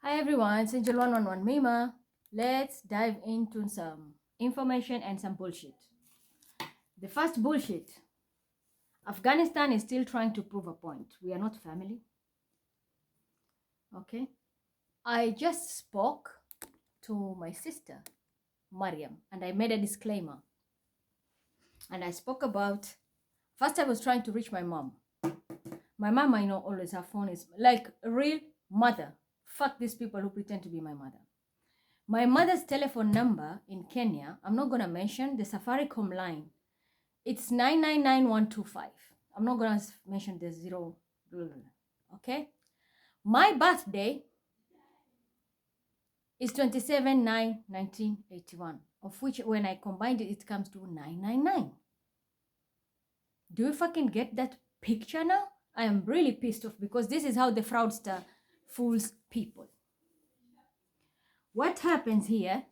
Hi everyone, it's Angel 111 Mima. Let's dive into some information and some bullshit. The first bullshit. Afghanistan is still trying to prove a point. We are not family. Okay? I just spoke to my sister, Mariam, and I made a disclaimer. And I spoke about, first I was trying to reach my mom. My mom, I know always her phone is like a real mother. Fuck these people who pretend to be my mother. My mother's telephone number in Kenya, I'm not going to mention the Safaricom line. It's 999125. I'm not going to mention the zero. Okay? My birthday is 27/9/1981, of which when I combined it, it comes to 999. Do you fucking get that picture now? I am really pissed off because this is how the fraudster fools people. What happens here?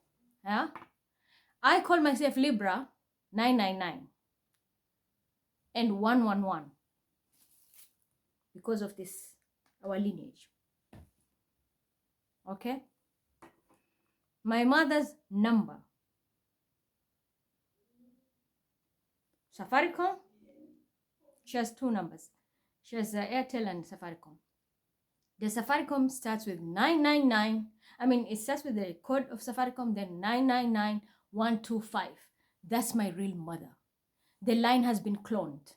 Huh? I call myself Libra 999 and 111 because of this, our lineage. Okay? My mother's number. Safaricom, she has two numbers. She has Airtel and Safaricom. The Safaricom starts with 999. It starts with the code of Safaricom, then 999125. That's my real mother. The line has been cloned.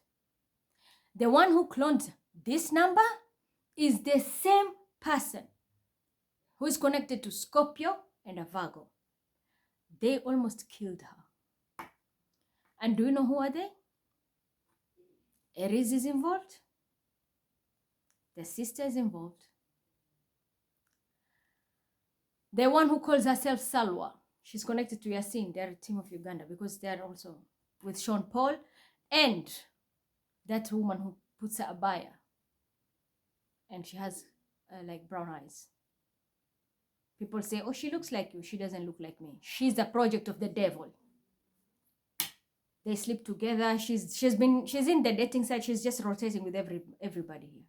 The one who cloned this number is the same person who is connected to Scorpio and a Virgo. They almost killed her. And do you know who are they? Aries is involved. The sister is involved. The one who calls herself Salwa, she's connected to Yasin. They're a team of Uganda because they're also with Sean Paul and that woman who puts a abaya and she has like brown eyes. People say, oh, she looks like you. She doesn't look like me. She's the project of the devil. They sleep together. She's in the dating site. She's just rotating with everybody here.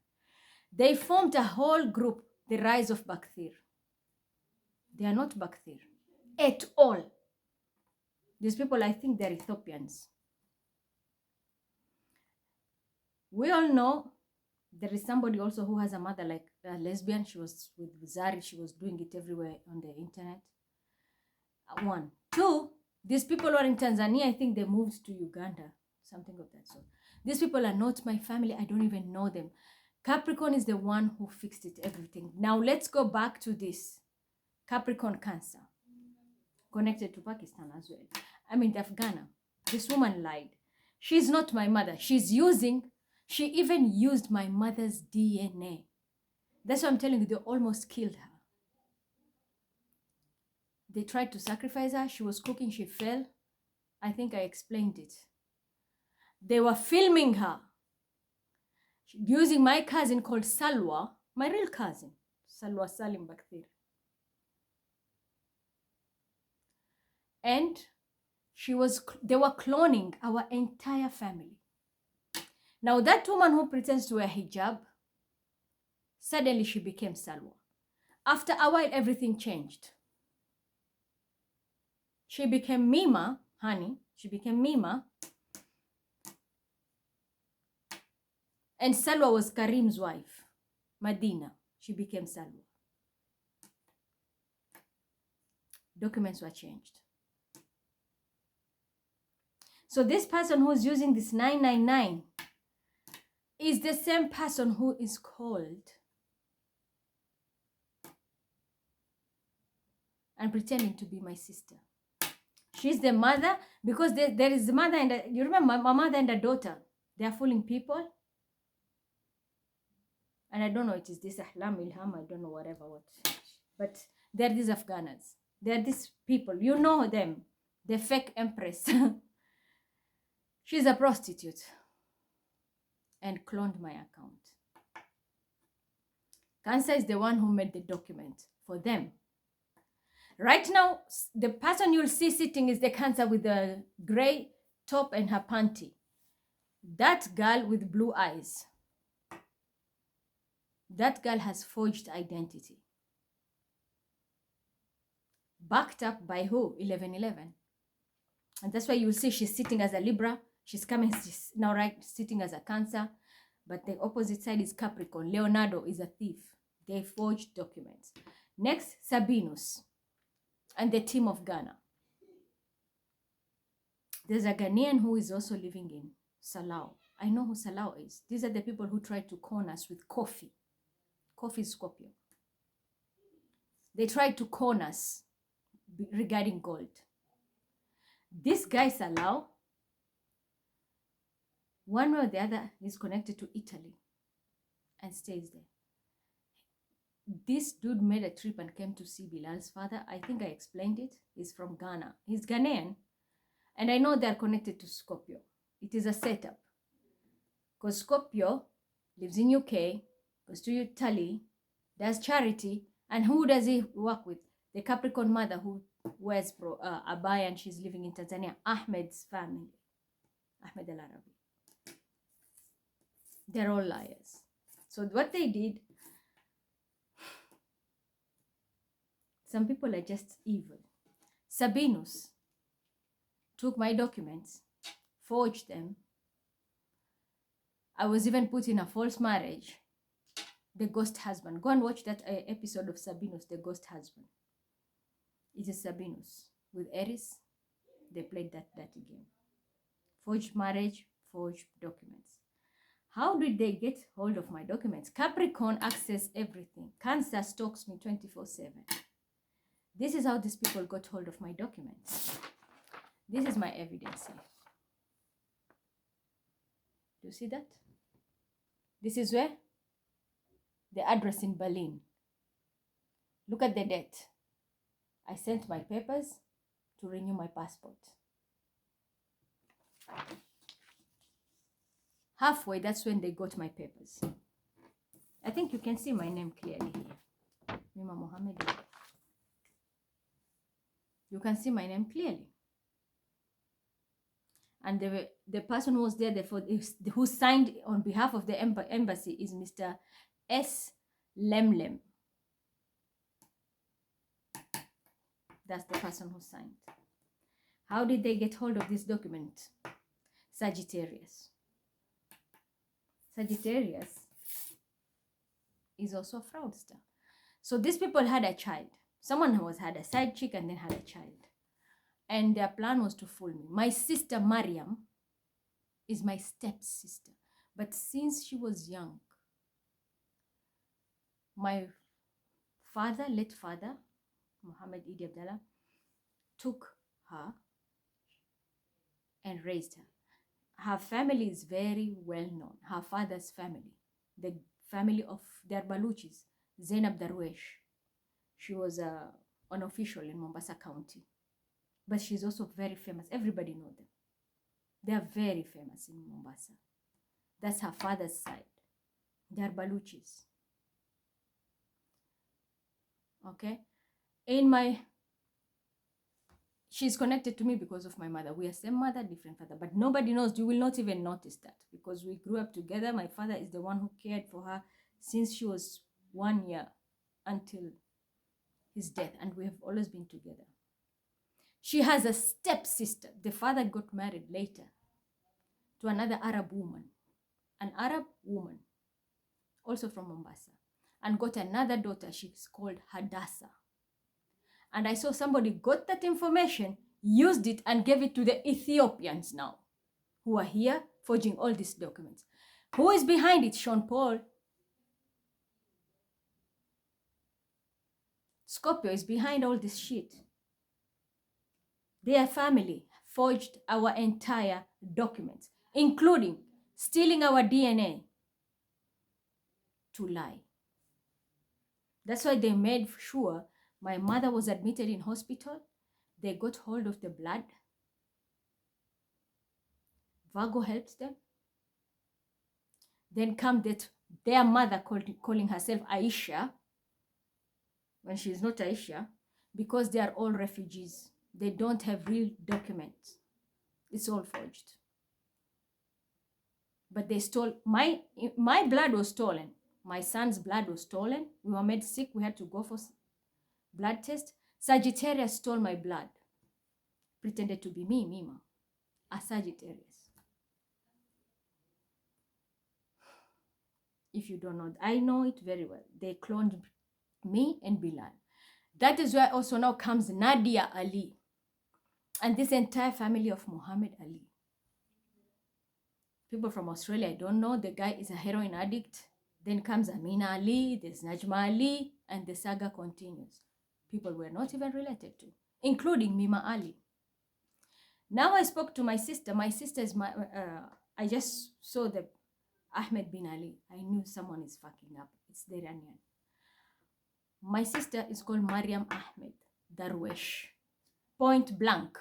They formed a whole group, the Rise of Bakthir. They are not Bakthir at all. These people, I think they're Ethiopians. We all know there is somebody also who has a mother like a lesbian. She was with Zari. She was doing it everywhere on the internet. One. Two, these people are in Tanzania. I think they moved to Uganda. Something of that sort. These people are not my family. I don't even know them. Capricorn is the one who fixed it, everything. Now let's go back to this. Capricorn Cancer. Connected to Pakistan as well. Afghana. This woman lied. She's not my mother. She even used my mother's DNA. That's what I'm telling you. They almost killed her. They tried to sacrifice her. She was cooking. She fell. I think I explained it. They were filming her using my cousin called Salwa, my real cousin, Salwa Salim Bakthir. And they were cloning our entire family. Now that woman who pretends to wear hijab, suddenly she became Salwa. After a while, everything changed. She became Mima, honey. She became Mima. And Salwa was Karim's wife, Medina. She became Salwa. Documents were changed. So this person who's using this 999 is the same person who is called and pretending to be my sister. She's the mother because there is the mother and you remember my mother and a daughter. They are fooling people. And I don't know, it is this Ahlam, Ilham, I don't know whatever. But they're these Afghanas. They're these people. You know them. The fake empress. She's a prostitute. And cloned my account. Cancer is the one who made the document for them. Right now, the person you'll see sitting is the Cancer with the gray top and her panty. That girl with blue eyes. That girl has forged identity. backed up by who? 1111. And that's why you'll see she's sitting as a Libra. She's now right sitting as a Cancer. But the opposite side is Capricorn. Leonardo is a thief. They forged documents. Next, Sabinus and the team of Ghana. There's a Ghanaian who is also living in Salau. I know who Salau is. These are the people who try to con us with coffee. Coffee is Scorpio. They tried to con us regarding gold. This guy Salau, one way or the other, is connected to Italy and stays there. This dude made a trip and came to see Bilal's father. I think I explained it. He's from Ghana. He's Ghanaian. And I know they're connected to Scorpio. It is a setup. Because Scorpio lives in UK, goes to Italy, does charity. And who does he work with? The Capricorn mother who wears abaya and she's living in Tanzania. Ahmed's family. Ahmed Al-Arabi. They're all liars. So what they did, some people are just evil. Sabinus took my documents, forged them. I was even put in a false marriage. The ghost husband. Go and watch that episode of Sabinus, the ghost husband. It is Sabinus with Eris. They played that game. Forged marriage, forged documents. How did they get hold of my documents? Capricorn access everything. Cancer stalks me 24/7. This is how these people got hold of my documents. This is my evidence here. Do you see that? This is where? The address in Berlin. Look at the date. I sent my papers to renew my passport. Halfway, that's when they got my papers. I think you can see my name clearly here. Mima Mohammed. You can see my name clearly. And the person who was there who signed on behalf of the embassy is Mr. S. Lemlem. That's the person who signed. How did they get hold of this document? Sagittarius. Sagittarius is also a fraudster. So these people had a child. Someone had a side chick and then had a child. And their plan was to fool me. My sister Mariam is my stepsister. But since she was young, my father, late father, Muhammad Idi Abdallah, took her and raised her. Her family is very well known. Her father's family, the family of their Baluchis, Zainab Darwesh. She was an official in Mombasa County. But she's also very famous. Everybody knows them. They are very famous in Mombasa. That's her father's side. They are Baluchis. Okay? She's connected to me because of my mother. We are same mother, different father. But nobody knows. You will not even notice that. Because we grew up together. My father is the one who cared for her since she was 1 year until his death. And we have always been together. She has a stepsister. The father got married later to another Arab woman. An Arab woman. Also from Mombasa. And got another daughter. She's called Hadassah. And I saw somebody got that information, used it, and gave it to the Ethiopians now, who are here forging all these documents. Who is behind it? Sean Paul. Scorpio is behind all this shit. Their family forged our entire documents, including stealing our DNA to lie. That's why they made sure my mother was admitted in hospital. They got hold of the blood. Virgo helped them. Then come their mother calling herself Aisha, when she's not Aisha, because they are all refugees. They don't have real documents. It's all forged. But they stole, my blood was stolen. My son's blood was stolen. We were made sick. We had to go for blood test. Sagittarius stole my blood, pretended to be me, Mima, a Sagittarius. If you don't know, I know it very well. They cloned me and Bilal. That is where also now comes Nadia Ali and this entire family of Muhammad Ali. People from Australia, I don't know, the guy is a heroin addict. Then comes Amina Ali, there's Najma Ali, and the saga continues. People we're not even related to, including Mima Ali. Now I spoke to my sister. My sister is I just saw the Ahmed bin Ali. I knew someone is fucking up. It's the Iranian. My sister is called Mariam Ahmed Darwish. Point blank.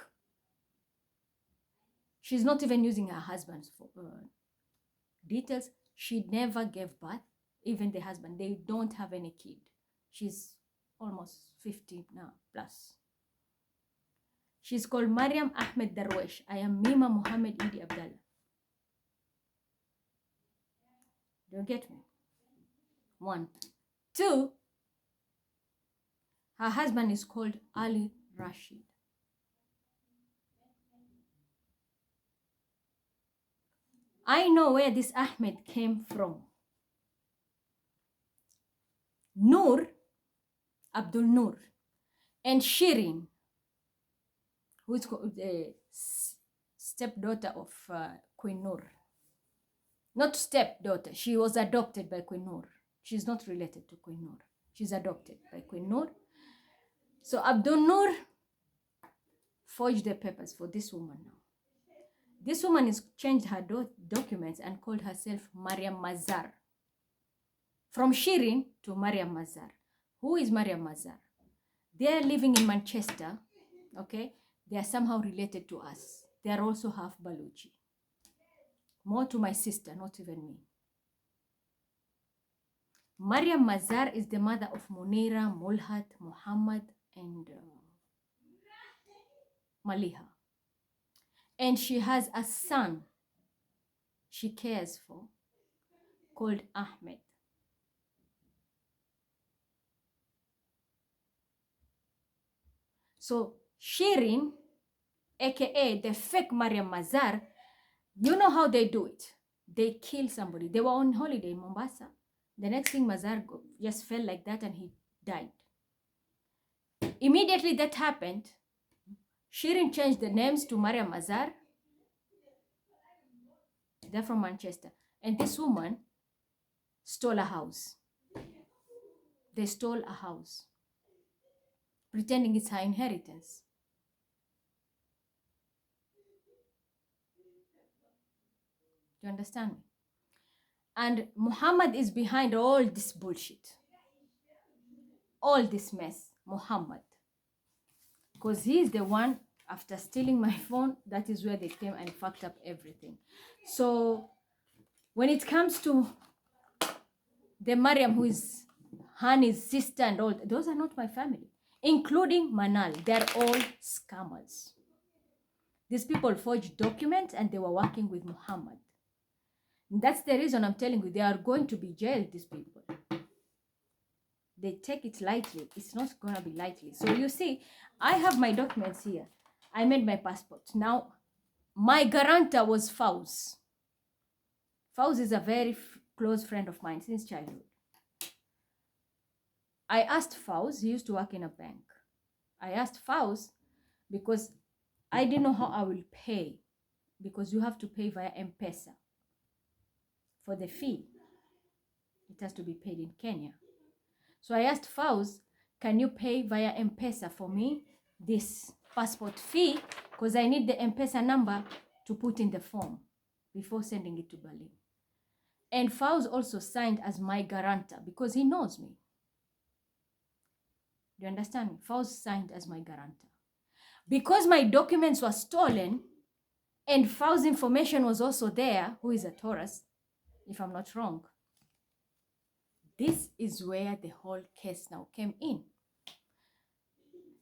She's not even using her husband's details. She never gave birth. Even the husband, they don't have any kid. She's almost 50 now, plus. She's called Mariam Ahmed Darwish. I am Mima Muhammad Idi Abdallah. Don't get me? 1. 2, her husband is called Ali Rashid. I know where this Ahmed came from. Noor, Abdul Noor, and Shirin, who is the stepdaughter of Queen Noor. Not stepdaughter, she was adopted by Queen Noor. She's not related to Queen Noor. She's adopted by Queen Noor. So Abdul Noor forged the papers for this woman now. This woman has changed her documents and called herself Mariam Mazar. From Shirin to Mariam Mazar. Who is Mariam Mazar? They are living in Manchester, okay? They are somehow related to us. They are also half Baluchi. More to my sister, not even me. Mariam Mazar is the mother of Munira, Mulhat, Muhammad, and Maliha. And she has a son she cares for called Ahmed. So Shirin, aka the fake Mariam Mazar, you know how they do it. They kill somebody. They were on holiday in Mombasa. The next thing, Mazar just fell like that and he died. Immediately that happened, Shirin changed the names to Mariam Mazar. They're from Manchester. And this woman stole a house. They stole a house, pretending it's her inheritance. Do you understand me? And Muhammad is behind all this bullshit. All this mess, Muhammad. Because he's the one, after stealing my phone, that is where they came and fucked up everything. So when it comes to the Mariam, who is Hani's sister and all, those are not my family, including Manal. They're all scammers. These people forged documents and they were working with Muhammad. And that's the reason I'm telling you, they are going to be jailed, these people. They take it lightly. It's not going to be lightly. So you see, I have my documents here. I made my passport. Now, my guarantor was Fauz. Fauz is a very close friend of mine since childhood. I asked Fauz, he used to work in a bank. I asked Fauz because I didn't know how I will pay, because you have to pay via M-Pesa for the fee. It has to be paid in Kenya. So I asked Fauz, can you pay via M-Pesa for me this passport fee? Because I need the M-Pesa number to put in the form before sending it to Berlin. And Fauz also signed as my guarantor because he knows me. Do you understand me? Fauz signed as my guarantor. Because my documents were stolen and Fauz's information was also there, who is a Taurus, if I'm not wrong. This is where the whole case now came in.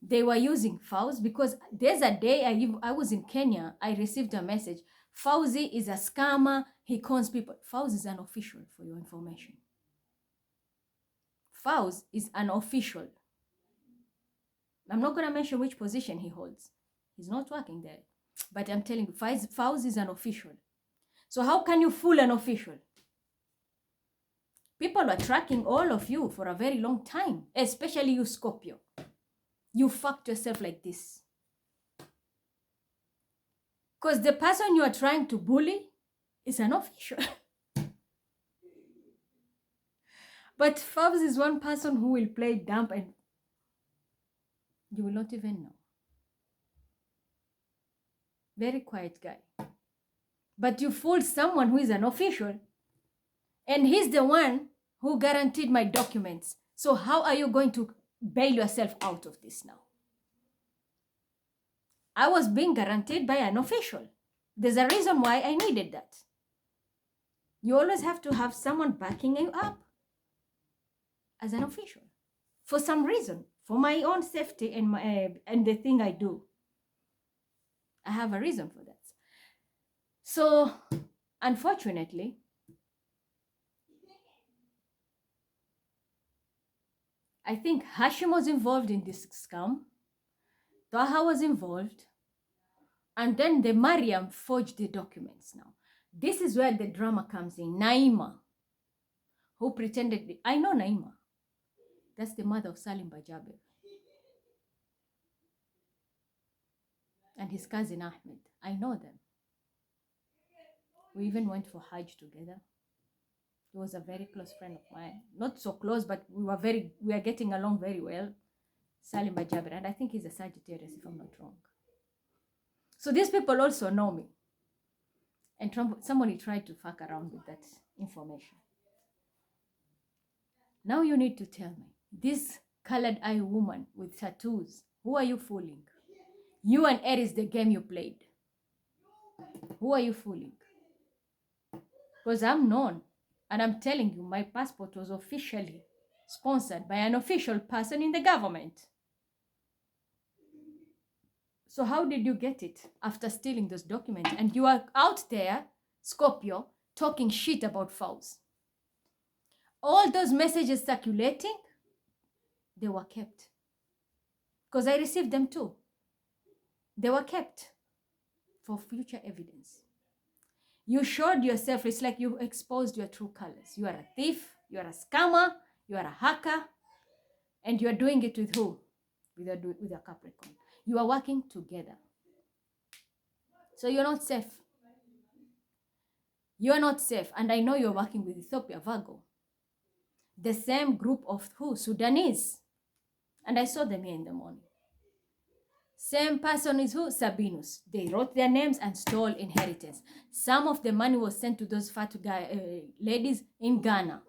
They were using Fauz because there's a day I was in Kenya, I received a message. Fauzi is a scammer, he cons people. Fauz is an official, for your information. Fauz is an official. I'm not going to mention which position he holds. He's not working there. But I'm telling you, Fauzi is an official. So how can you fool an official? People are tracking all of you for a very long time, especially you, Scorpio. You fucked yourself like this. Because the person you are trying to bully is an official. But Fabs is one person who will play dumb and you will not even know. Very quiet guy. But you fooled someone who is an official. And he's the one who guaranteed my documents. So how are you going to bail yourself out of this now? I was being guaranteed by an official. There's a reason why I needed that. You always have to have someone backing you up as an official. For some reason, for my own safety and the thing I do. I have a reason for that. So, unfortunately, I think Hashim was involved in this scam. Taha was involved. And then the Mariam forged the documents now. This is where the drama comes in. Naima, who pretended... I know Naima. That's the mother of Salim Bajaber. And his cousin Ahmed. I know them. We even went for Hajj together. He was a very close friend of mine. Not so close, but we are getting along very well. Salim Bajaber. And I think he's a Sagittarius, if I'm not wrong. So these people also know me. And somebody tried to fuck around with that information. Now you need to tell me, this colored eye woman with tattoos, who are you fooling? You and Aries, the game you played. Who are you fooling? Because I'm known. And I'm telling you, my passport was officially sponsored by an official person in the government. So how did you get it after stealing those documents? And you are out there, Scorpio, talking shit about Faust. All those messages circulating, they were kept. Because I received them too. They were kept for future evidence. You showed yourself, it's like you exposed your true colors. You are a thief, you are a scammer, you are a hacker, and you are doing it with who? With a Capricorn. You are working together. So you're not safe. You're not safe. And I know you're working with Ethiopia, Virgo. The same group of who? Sudanese. And I saw them here in the morning. Same person is who? Sabinus. They wrote their names and stole inheritance. Some of the money was sent to those fat ladies in Ghana.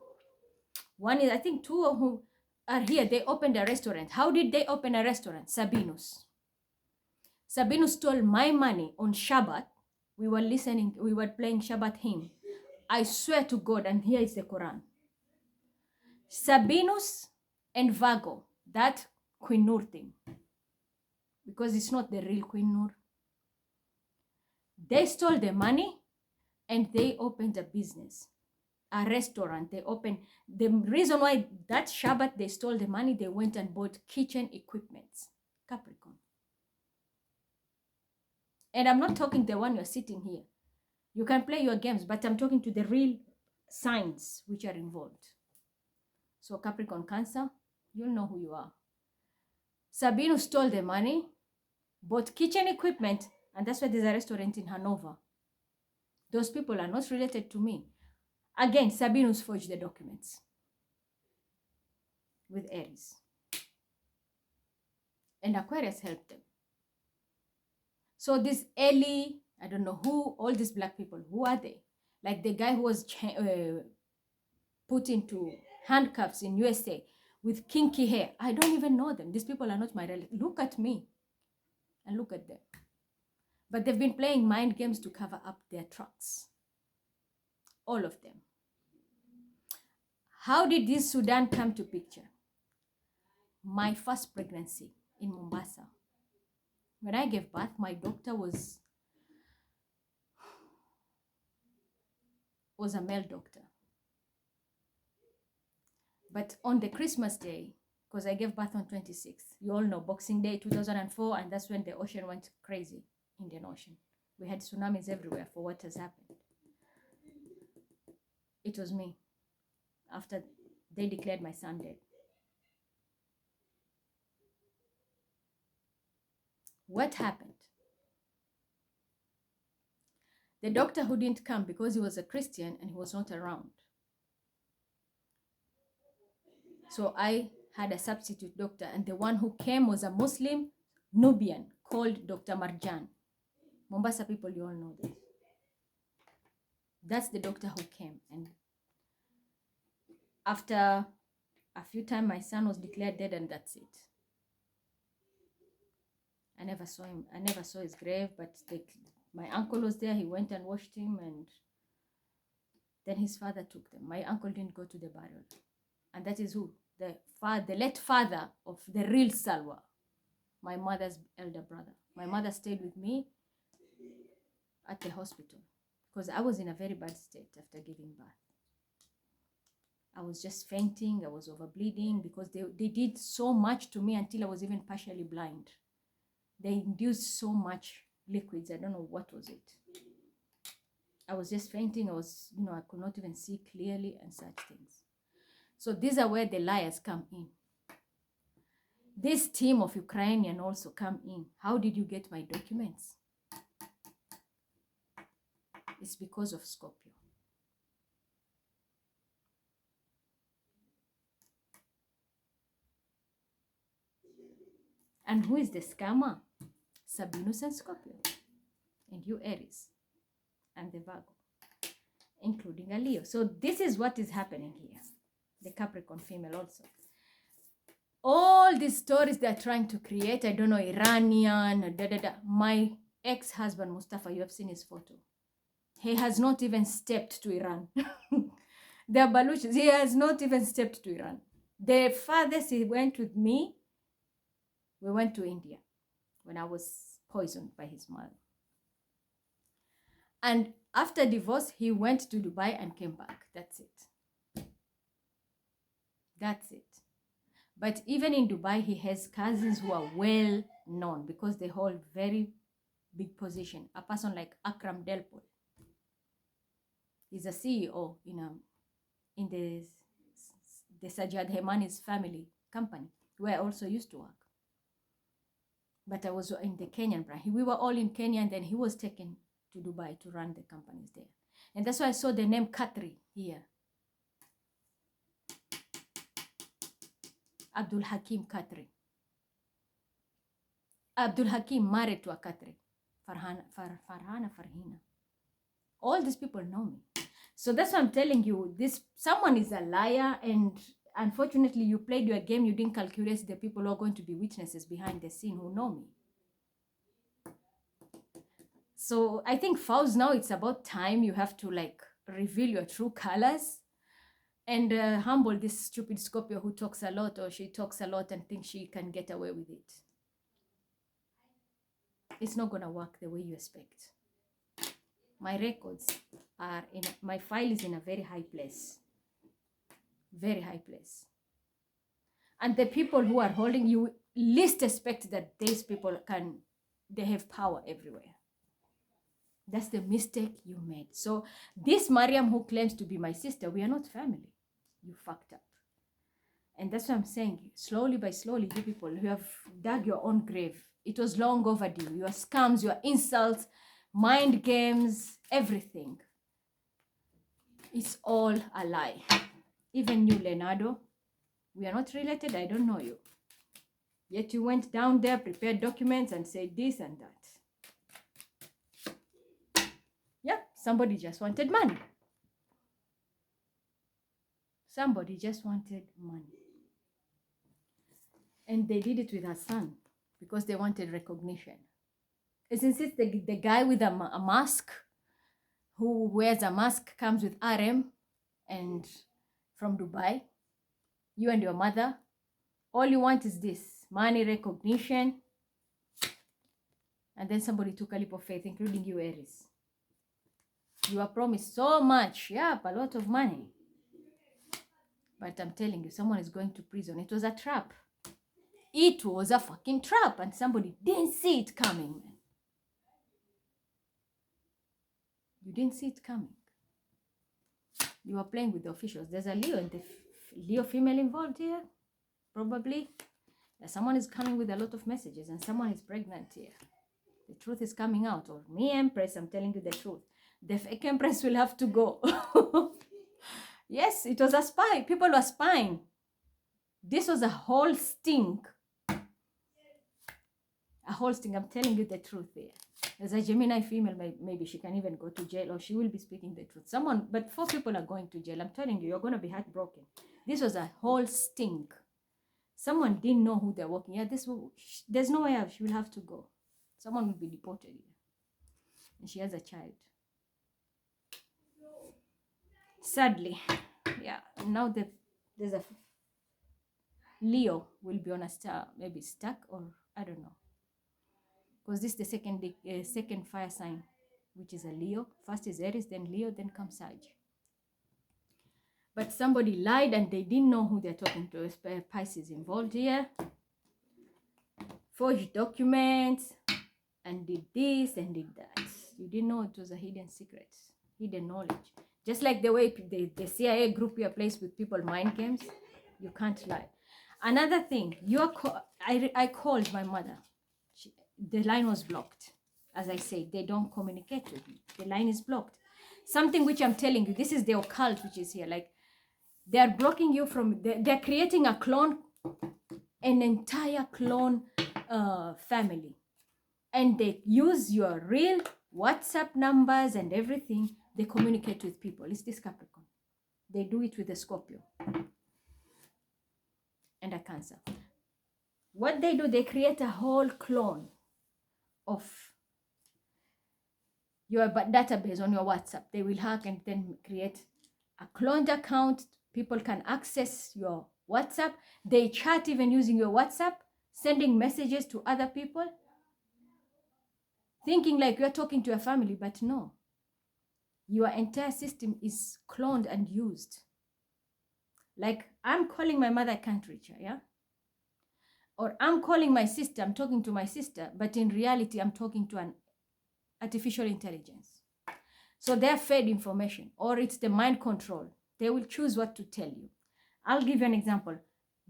One is, I think two of whom are here. They opened a restaurant. How did they open a restaurant? Sabinus. Sabinus stole my money on Shabbat. We were playing Shabbat hymn. I swear to God, and here is the Quran. Sabinus and Virgo, that Queen Nur thing. Because it's not the real Queen Nur. They stole the money and they opened a business, a restaurant. They opened, the reason why that Shabbat they stole the money, they went and bought kitchen equipments. Capricorn. And I'm not talking the one you're sitting here. You can play your games, but I'm talking to the real signs which are involved. So Capricorn, Cancer, you'll know who you are. Sabino stole the money, bought kitchen equipment, and that's why there's a restaurant in Hanover. Those people are not related to me. Again, Sabinus forged the documents with Aries. And Aquarius helped them. So this Ellie, I don't know who, all these black people, who are they? Like the guy who was put into handcuffs in USA with kinky hair. I don't even know them. These people are not my relatives. Look at me and look at them. But they've been playing mind games to cover up their tracks. All of them. How did this Sudan come to picture? My first pregnancy in Mombasa. When I gave birth, my doctor was a male doctor. But on the Christmas day, because I gave birth on 26th. You all know Boxing Day 2004, and that's when the ocean went crazy, Indian Ocean. We had tsunamis everywhere for what has happened. It was me. After they declared my son dead. What happened? The doctor who didn't come because he was a Christian and he was not around. So I had a substitute doctor, and the one who came was a Muslim Nubian called Dr. Marjan. Mombasa people, you all know this. That's the doctor who came. And after a few times, my son was declared dead, and that's it. I never saw him. I never saw his grave, but my uncle was there. He went and washed him, and then his father took them. My uncle didn't go to the burial. And that is who? The late father of the real Salwa, my mother's elder brother. My mother stayed with me at the hospital because I was in a very bad state after giving birth. I was just fainting. I was overbleeding because they did so much to me until I was even partially blind. They induced so much liquids. I don't know what was it. I was just fainting. I could not even see clearly and such things. So these are where the liars come in. This team of Ukrainian also come in. How did you get my documents? It's because of Scorpio. And who is the scammer? Sabinus and Scorpio. And you Aries. And the Virgo. Including a Leo. So this is what is happening here. The Capricorn female also. All these stories they're trying to create, I don't know, Iranian, My ex-husband, Mustafa, you have seen his photo. He has not even stepped to Iran. They're Baluchis. He has not even stepped to Iran. The farthest he went with me, we went to India when I was poisoned by his mother. And after divorce, he went to Dubai and came back. That's it. That's it. But even in Dubai, he has cousins who are well known because they hold very big position. A person like Akram Delpol. He's a CEO in the Sajjad Hemani's family company, where I also used to work. But I was in the Kenyan branch. We were all in Kenya, and then he was taken to Dubai to run the companies there. And that's why I saw the name Khatri here. Abdul Hakim Khatri. Abdul Hakim married to a Khatri. Farhina. All these people know me. So that's why I'm telling you, someone is a liar, and unfortunately you played your game, you didn't calculate the people who are going to be witnesses behind the scene who know me. So I think Faust, now it's about time you have to reveal your true colors and humble this stupid Scorpio who talks a lot, or she talks a lot and thinks she can get away with it. It's not going to work the way you expect. My records are my file is in a very high place. Very high place. And the people who are holding you least expect that these people they have power everywhere. That's the mistake you made. So this Mariam who claims to be my sister, we are not family. You fucked up. And that's what I'm saying. Slowly by slowly, you people who have dug your own grave. It was long overdue. Your scams, your insults, mind games, everything. It's all a lie. Even you, Leonardo, we are not related. I don't know you. Yet you went down there, prepared documents, and said this and that. Yep, somebody just wanted money. Somebody just wanted money. And they did it with her son because they wanted recognition. Since it's the guy with a mask, who wears a mask, comes with RM and from Dubai, you and your mother, all you want is this, money, recognition, and then somebody took a leap of faith, including you, Aries. You are promised so much, a lot of money. But I'm telling you, someone is going to prison. It was a trap. It was a fucking trap, and somebody didn't see it coming, man. You didn't see it coming. You are playing with the officials. There's a Leo and the Leo female involved here, probably. Someone is coming with a lot of messages, and someone is pregnant here. The truth is coming out. Or me, Empress, I'm telling you the truth. The fake Empress will have to go. Yes, it was a spy. People were spying. This was a whole sting. A whole sting. I'm telling you the truth there. As a Gemini female, maybe she can even go to jail, or she will be speaking the truth. But 4 people are going to jail. I'm telling you, you're going to be heartbroken. This was a whole sting. Someone didn't know who they're working. Yeah, there's no way out. She will have to go. Someone will be deported here. And she has a child. Sadly, yeah. Now there's a Leo will be on a star, maybe stuck, or I don't know. Because this is the second fire sign, which is a Leo. First is Aries, then Leo, then comes Sag. But somebody lied and they didn't know who they're talking to. Pisces involved here. Forged documents and did this and did that. You didn't know it was a hidden secret, hidden knowledge. Just like the way the CIA group here plays with people mind games, you can't lie. Another thing, I called my mother. The line was blocked. As I say, they don't communicate with me. The line is blocked. Something which I'm telling you, this is the occult which is here. Like, they are blocking you from, they're creating a clone, an entire clone family. And they use your real WhatsApp numbers and everything. They communicate with people. It's this Capricorn. They do it with a Scorpio and a Cancer. What they do, they create a whole clone of your database on your WhatsApp. They will hack and then create a cloned account. People can access your WhatsApp. They chat even using your WhatsApp, sending messages to other people, thinking like you're talking to a family, but no. Your entire system is cloned and used. Like, I'm calling my mother, I can't reach her, yeah? Or I'm calling my sister, I'm talking to my sister, but in reality, I'm talking to an artificial intelligence. So they're fed information, or it's the mind control. They will choose what to tell you. I'll give you an example.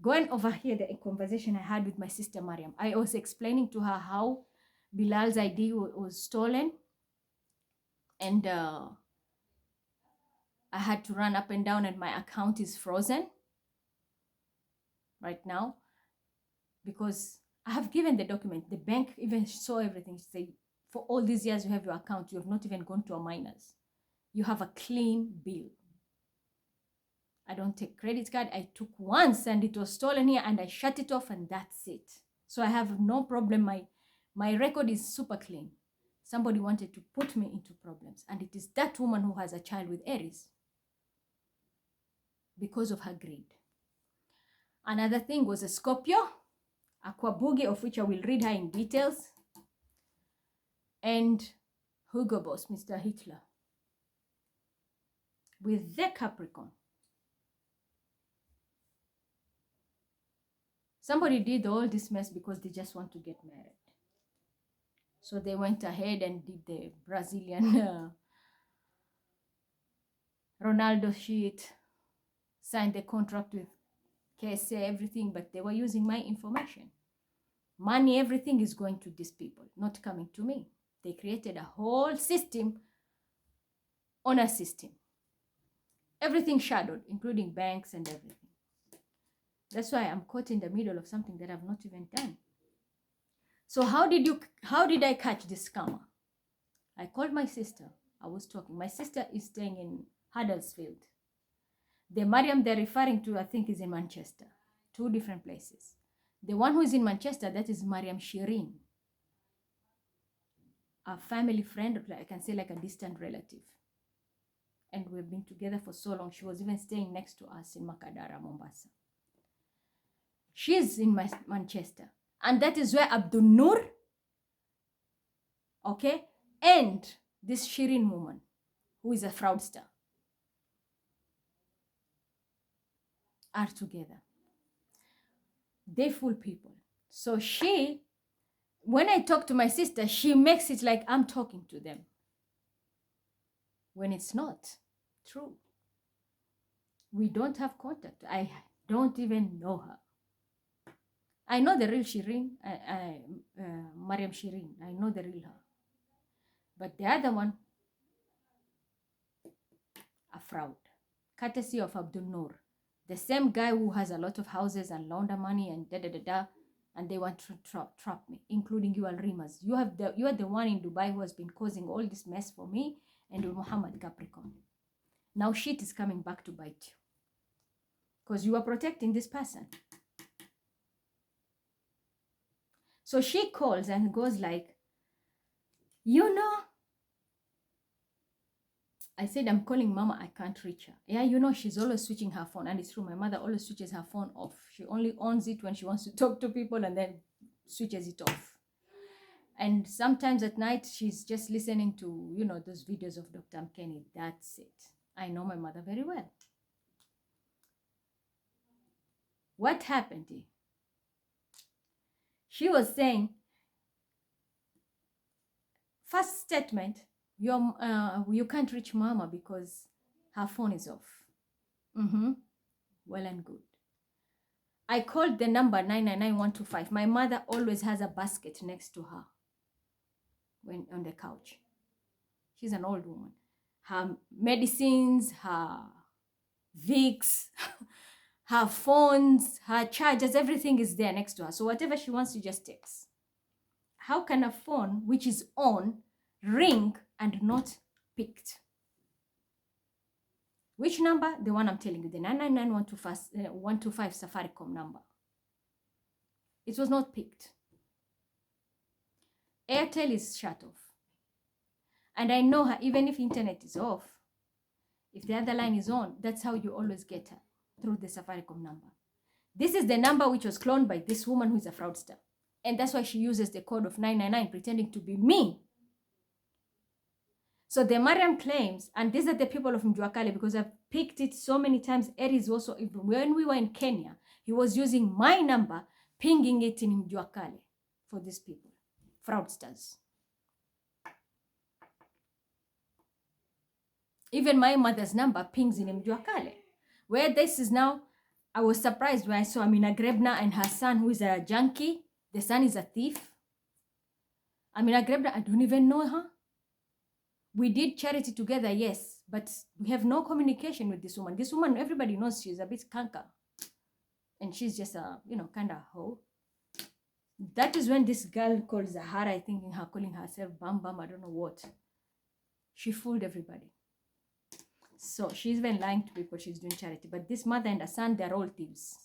Going over here, the conversation I had with my sister Mariam, I was explaining to her how Bilal's ID was stolen, and I had to run up and down, and my account is frozen right now because I have given the document. The bank even saw everything. She said, for all these years you have your account, you have not even gone to a minors. You have a clean bill. I don't take credit card. I took once and it was stolen here and I shut it off and that's it. So I have no problem. My record is super clean. Somebody wanted to put me into problems, and it is that woman who has a child with Aries because of her greed. Another thing was a Scorpio, Aquabugi, of which I will read her in details, and Hugo Boss, Mr. Hitler, with the Capricorn. Somebody did all this mess because they just want to get married. So they went ahead and did the Brazilian Ronaldo shit, signed the contract with KSA, everything, but they were using my information. Money, everything is going to these people, not coming to me. They created a whole system on a system. Everything shadowed, including banks and everything. That's why I'm caught in the middle of something that I've not even done. So how did I catch this scammer? I called my sister. I was talking. My sister is staying in Huddersfield. The Mariam they're referring to, I think, is in Manchester. 2 different places. The one who is in Manchester, that is Mariam Shirin. A family friend, I can say like a distant relative. And we've been together for so long. She was even staying next to us in Makadara, Mombasa. She's in Manchester. And that is where Abdul Nur, okay, and this Shirin woman, who is a fraudster. are together. They fool people. So when I talk to my sister, she makes it like I'm talking to them, when it's not true. We don't have contact. I don't even know her. I know the real Shireen, Mariam Shireen. I know the real her. But the other one, a fraud. Courtesy of Abdul Noor. The same guy who has a lot of houses and launder money and da-da-da-da. And they want to trap me, including you, Al-Rimas. You are the one in Dubai who has been causing all this mess for me and Muhammad Capricorn. Now shit is coming back to bite you. Because you are protecting this person. So she calls and goes like, you know, I said, I'm calling Mama, I can't reach her. Yeah, you know, she's always switching her phone. And it's true, my mother always switches her phone off. She only owns it when she wants to talk to people and then switches it off. And sometimes at night, she's just listening to, you know, those videos of Dr. Mkeni. That's it. I know my mother very well. What happened here? She was saying, first statement, you can't reach Mama because her phone is off. Well and good. I called the number 999125. My mother always has a basket next to her when on the couch. She's an old woman. Her medicines, her Vicks, her phones, her chargers, everything is there next to her. So whatever she wants, she just takes. How can a phone which is on ring and not picked? Which number? The one I'm telling you, the 999-125 Safaricom number. It was not picked. Airtel is shut off. And I know her, even if internet is off, if the other line is on, that's how you always get her, through the Safaricom number. This is the number which was cloned by this woman who is a fraudster. And that's why she uses the code of 999, pretending to be me. So the Mariam claims, and these are the people of Mjuakale, because I've picked it so many times. Aries also, when we were in Kenya, he was using my number, pinging it in Mjuakale for these people, fraudsters. Even my mother's number pings in Mjuakale. Where this is now, I was surprised when I saw Amina Grebna and her son, who is a junkie. The son is a thief. Amina Grebna, I don't even know her. We did charity together, yes, but we have no communication with this woman. This woman, everybody knows she's a bit kanka. And she's just a, kind of hoe. That is when this girl called Zahara, I think her calling herself Bam Bam, I don't know what. She fooled everybody. So she's even lying to people she's doing charity. But this mother and her son, they're all thieves.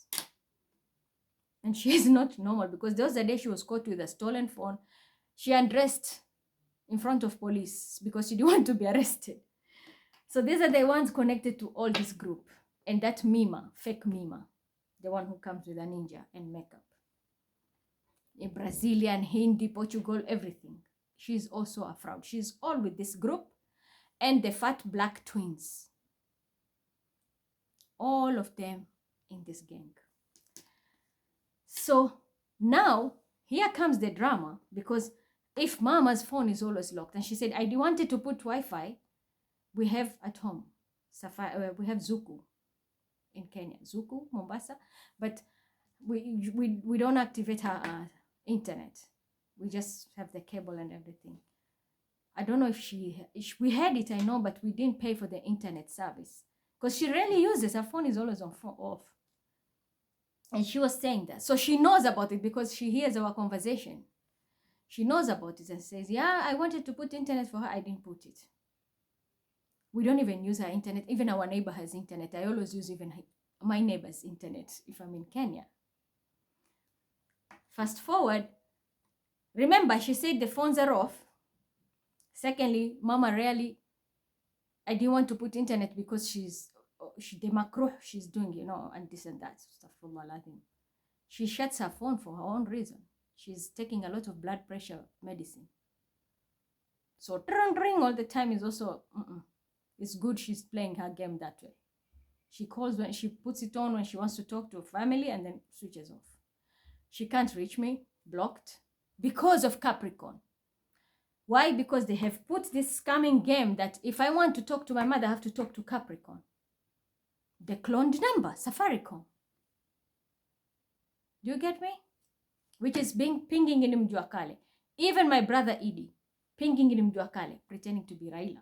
And she is not normal, because there was a day she was caught with a stolen phone. She undressed in front of police because she didn't want to be arrested. So these are the ones connected to all this group. And that Mima, fake Mima, the one who comes with a ninja and makeup. In Brazilian, Hindi, Portugal, everything. She's also a fraud. She's all with this group and the fat black twins. All of them in this gang. So now, here comes the drama, because if Mama's phone is always locked, and she said, I wanted to put Wi-Fi, we have at home, we have Zuku in Kenya, Zuku, Mombasa, but we don't activate her internet. We just have the cable and everything. I don't know if we had it, I know, but we didn't pay for the internet service, because she rarely uses, her phone is always on off. And she was saying that. So she knows about it because she hears our conversation. She knows about it and says, yeah, I wanted to put internet for her. I didn't put it. We don't even use her internet. Even our neighbor has internet. I always use even my neighbor's internet if I'm in Kenya. Fast forward. Remember, she said the phones are off. Secondly, Mama I didn't want to put internet because the macro she's doing, and this and that stuff for Malatin. She shuts her phone for her own reason. She's taking a lot of blood pressure medicine. So ring all the time is also, it's good she's playing her game that way. She calls when she puts it on when she wants to talk to a family and then switches off. She can't reach me, blocked, because of Capricorn. Why? Because they have put this scamming game that if I want to talk to my mother, I have to talk to Capricorn. The cloned number, Safaricom. Do you get me? Which is pinging in Mjuakale. Even my brother Edie, pinging in Mjuakale, pretending to be Raila.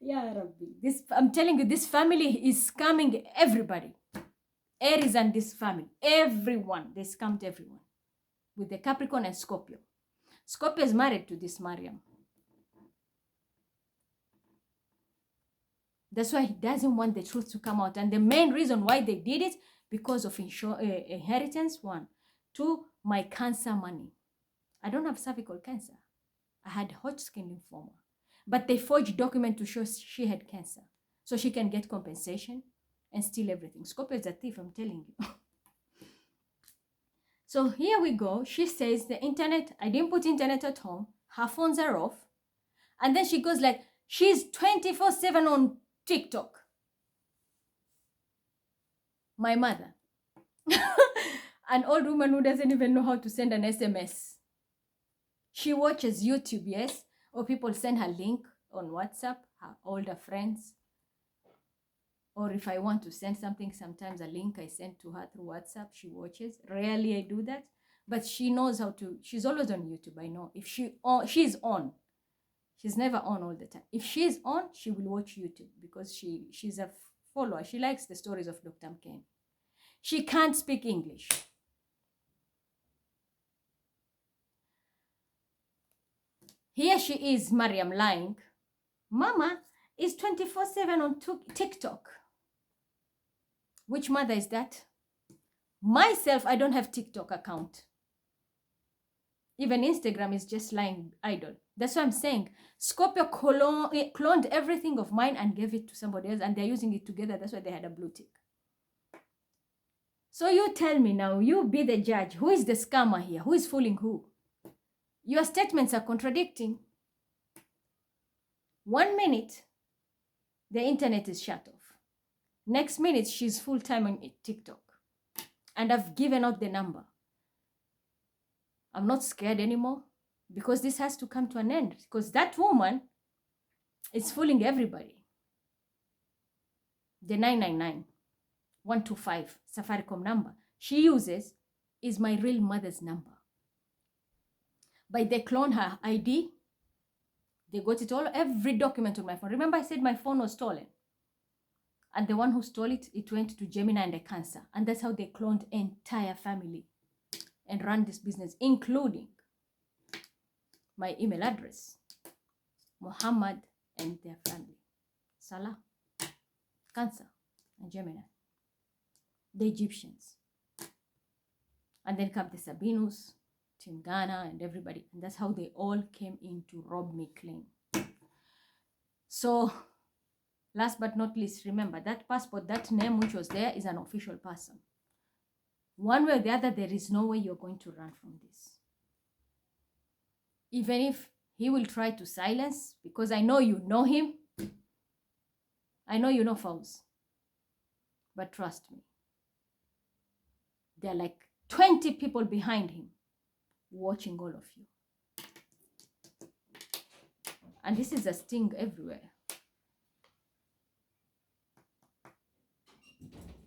Yeah, Rabbi. I'm telling you, this family is scamming everybody. Aries and this family, everyone, they scammed everyone. With the Capricorn and Scorpio. Scorpio is married to this Mariam. That's why he doesn't want the truth to come out. And the main reason why they did it, because of inheritance, 1. 2, my cancer money. I don't have cervical cancer. I had Hodgkin lymphoma. But they forged document to show she had cancer. So she can get compensation and steal everything. Scorpio is a thief, I'm telling you. So here we go. She says the internet, I didn't put internet at home. Her phones are off. And then she goes like, she's 24/7 on TikTok. My mother. An old woman who doesn't even know how to send an SMS. She watches YouTube, yes? Or people send her link on WhatsApp, her older friends. Or if I want to send something, sometimes a link I send to her through WhatsApp, she watches. Rarely I do that. But she knows how to, she's always on YouTube, I know. If she's on. She's never on all the time. If she's on, she will watch YouTube because she's a follower. She likes the stories of Dr. Mkeni. She can't speak English. Here she is, Mariam, lying. Mama is 24/7 on TikTok. Which mother is that? Myself, I don't have TikTok account. Even Instagram is just lying idle. That's what I'm saying. Scorpio cloned everything of mine and gave it to somebody else, and they're using it together. That's why they had a blue tick. So you tell me now, you be the judge. Who is the scammer here? Who is fooling who? Your statements are contradicting. 1 minute, the internet is shut off. Next minute, she's full-time on TikTok. And I've given out the number. I'm not scared anymore because this has to come to an end. Because that woman is fooling everybody. The 999 125 Safaricom number she uses is my real mother's number. But they clone her ID. They got it all, every document on my phone. Remember I said my phone was stolen? And the one who stole it, it went to Gemini and a Cancer. And that's how they cloned entire family and ran this business, including my email address, Muhammad and their family, Salah, Cancer, and Gemini, the Egyptians. And then come the Sabinus, Team Ghana, and everybody. And that's how they all came in to rob me clean. So, last but not least, remember that passport, that name which was there is an official person. One way or the other, there is no way you're going to run from this. Even if he will try to silence, because I know you know him. I know you know Fawz. But trust me, there are like 20 people behind him watching all of you. And this is a sting everywhere.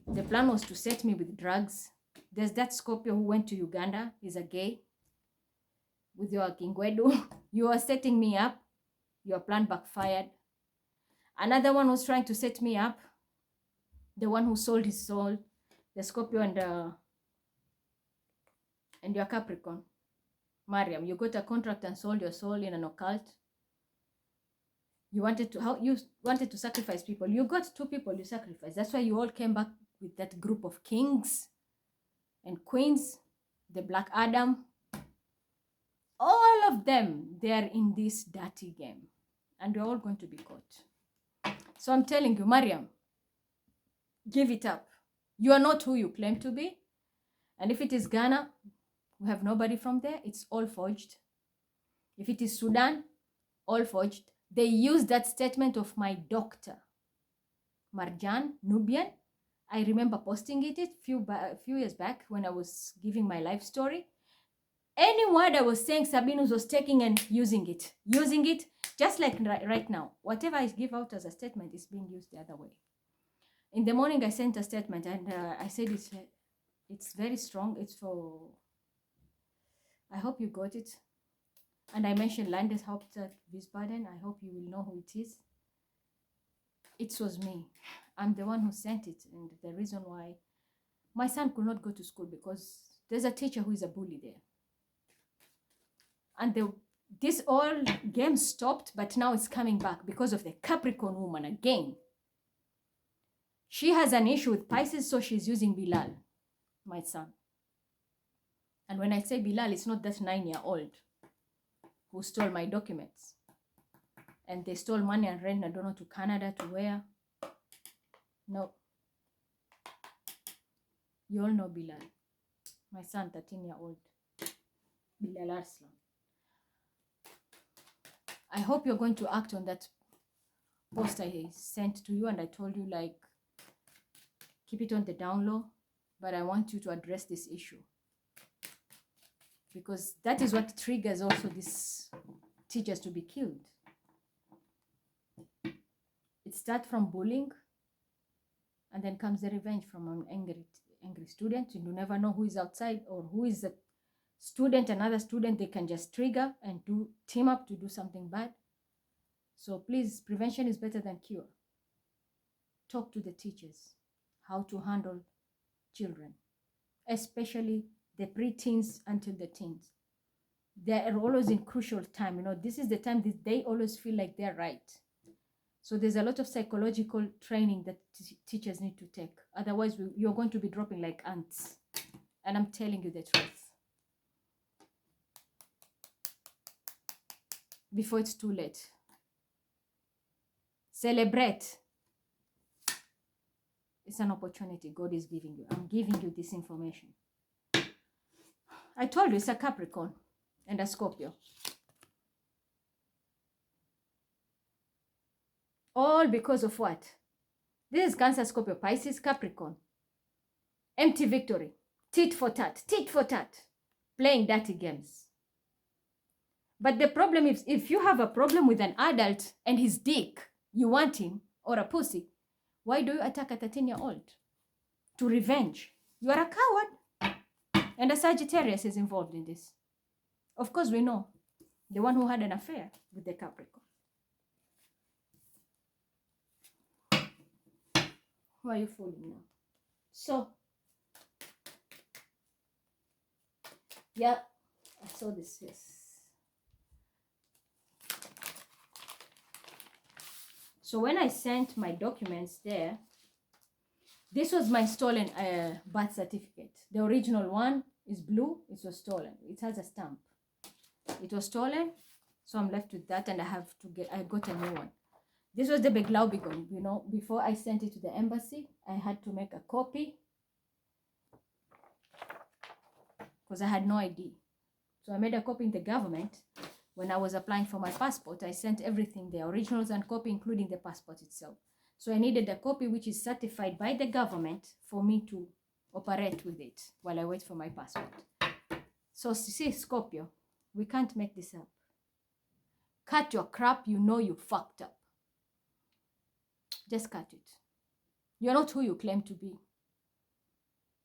The plan was to set me with drugs. There's that Scorpio who went to Uganda. He's a gay. With your Kingwedu. You are setting me up. Your plan backfired. Another one was trying to set me up. The one who sold his soul. The Scorpio and your Capricorn. Mariam, you got a contract and sold your soul in an occult. You wanted to sacrifice people. You got 2 people you sacrificed. That's why you all came back with that group of kings and queens, the Black Adam. All of them, they are in this dirty game. And we're all going to be caught. So I'm telling you, Mariam, give it up. You are not who you claim to be. And if it is Ghana, we have nobody from there. It's all forged. If it is Sudan, all forged. They used that statement of my doctor. Marjan, Nubian. I remember posting it a few years back when I was giving my life story. Any word I was saying, Sabinus was taking and using it, just like right now. Whatever I give out as a statement is being used the other way. In the morning, I sent a statement and I said it's very strong. It's for, I hope you got it. And I mentioned Landeshauptstadt Wiesbaden. I hope you will know who it is. It was me. I'm the one who sent it. And the reason why my son could not go to school because there's a teacher who is a bully there. And this all game stopped, but now it's coming back because of the Capricorn woman again. She has an issue with Pisces, so she's using Bilal, my son. And when I say Bilal, it's not that 9-year-old who stole my documents. And they stole money and rent, I don't know, to Canada, to where. No. You all know Bilal. My son, 13-year-old. Bilal Arslan. I hope you're going to act on that post I sent to you, and I told you, like, keep it on the down low, but I want you to address this issue. Because that is what triggers also these teachers to be killed. It starts from bullying, and then comes the revenge from an angry student. You never know who is outside or who is a student, another student. They can just trigger and team up to do something bad. So please, prevention is better than cure. Talk to the teachers how to handle children, especially the preteens until the teens. They are always in crucial time. This is the time that they always feel like they're right. So there's a lot of psychological training that teachers need to take. Otherwise, you're going to be dropping like ants. And I'm telling you the truth. Before it's too late. Celebrate. It's an opportunity God is giving you. I'm giving you this information. I told you it's a Capricorn and a Scorpio. All because of what? This is Cancer, Scorpio, Pisces, Capricorn. Empty victory. Tit for tat. Tit for tat. Playing dirty games. But the problem is, if you have a problem with an adult and his dick, you want him, or a pussy, why do you attack a 13-year-old? To revenge. You are a coward. And a Sagittarius is involved in this. Of course, we know. The one who had an affair with the Capricorn. Who are you fooling now? So, yeah, I saw this, yes. So when I sent my documents there, this was my stolen birth certificate. The original one is blue. It was stolen. It has a stamp. It was stolen, so I'm left with that, and I got a new one. This was the Beglaubigung, before I sent it to the embassy, I had to make a copy because I had no ID. So I made a copy in the government. When I was applying for my passport, I sent everything, the originals and copy, including the passport itself. So I needed a copy which is certified by the government for me to operate with it while I wait for my passport. So see, Scorpio, we can't make this up. Cut your crap, you fucked up. Just cut it. You're not who you claim to be.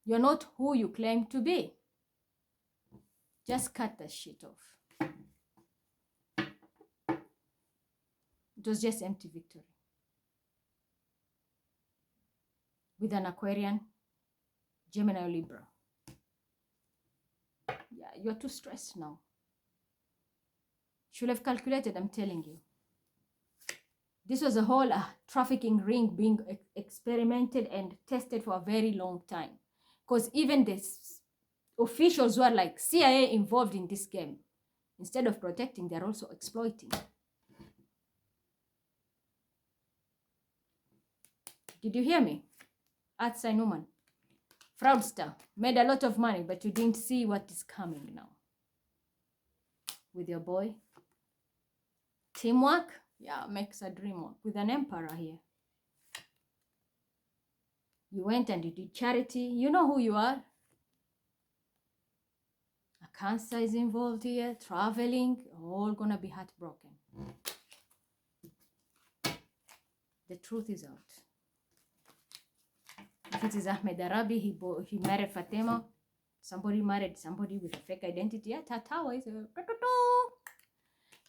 You're not who you claim to be. Just cut that shit off. It was just empty victory. With an Aquarian, Gemini or Libra. Yeah, you're too stressed now. Should have calculated, I'm telling you. This was a whole trafficking ring being experimented and tested for a very long time. Because even the officials who are like CIA involved in this game, instead of protecting, they're also exploiting. Did you hear me? Earth sign woman. Fraudster. Made a lot of money, but you didn't see what is coming now. With your boy. Teamwork. Yeah, makes a dream work. With an emperor here. You went and you did charity. You know who you are. A Cancer is involved here. Traveling. All gonna be heartbroken. The truth is out. If it is Ahmed Arabi, he married Fatima. Somebody married somebody with a fake identity. Yeah, Tower is a...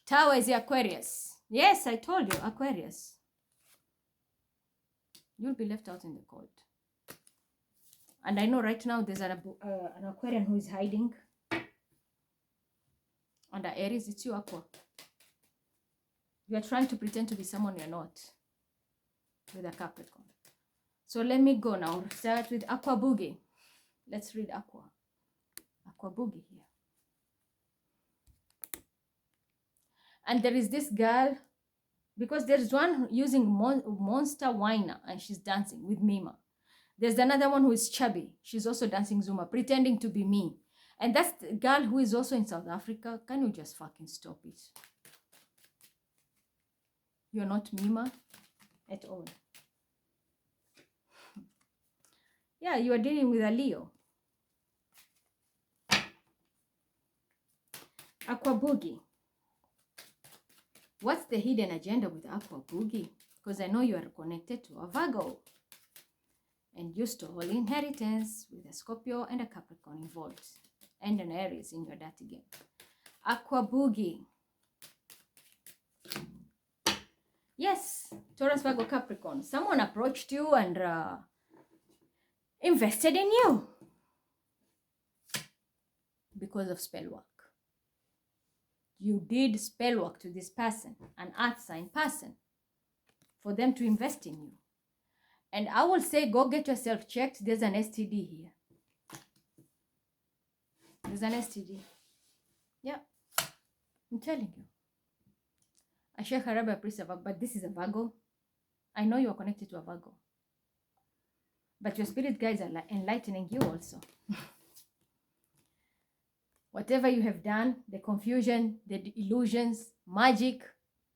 Tower is the Aquarius. Yes, I told you, Aquarius. You'll be left out in the cold. And I know right now there's an Aquarian who is hiding. Under Aries, it's you, Aqua. You are trying to pretend to be someone you're not. With a Capricorn. So let me go now. Start with Aqua Boogie. Let's read Aqua. Aqua Boogie here. And there is this girl, because there's one using Monster Whiner and she's dancing with Mima. There's another one who is chubby. She's also dancing Zuma, pretending to be me. And that's the girl who is also in South Africa. Can you just fucking stop it? You're not Mima at all. Yeah, you are dealing with a Leo. Aqua Boogie. What's the hidden agenda with Aqua Boogie? Because I know you are connected to a Virgo. And you stole inheritance with a Scorpio and a Capricorn involved. And an Aries in your dirty game. Aqua Boogie. Yes, Taurus, Virgo, Capricorn. Someone approached you and invested in you. Because of spell work. You did spell work to this person, an earth sign person, for them to invest in you. And I will say, go get yourself checked. There's an STD here. There's an STD. Yeah, I'm telling you. I share Haraba priest of Virgo, but this is a Virgo. I know you are connected to a Virgo. But your spirit guides are enlightening you also. Whatever you have done, the confusion, the illusions, magic,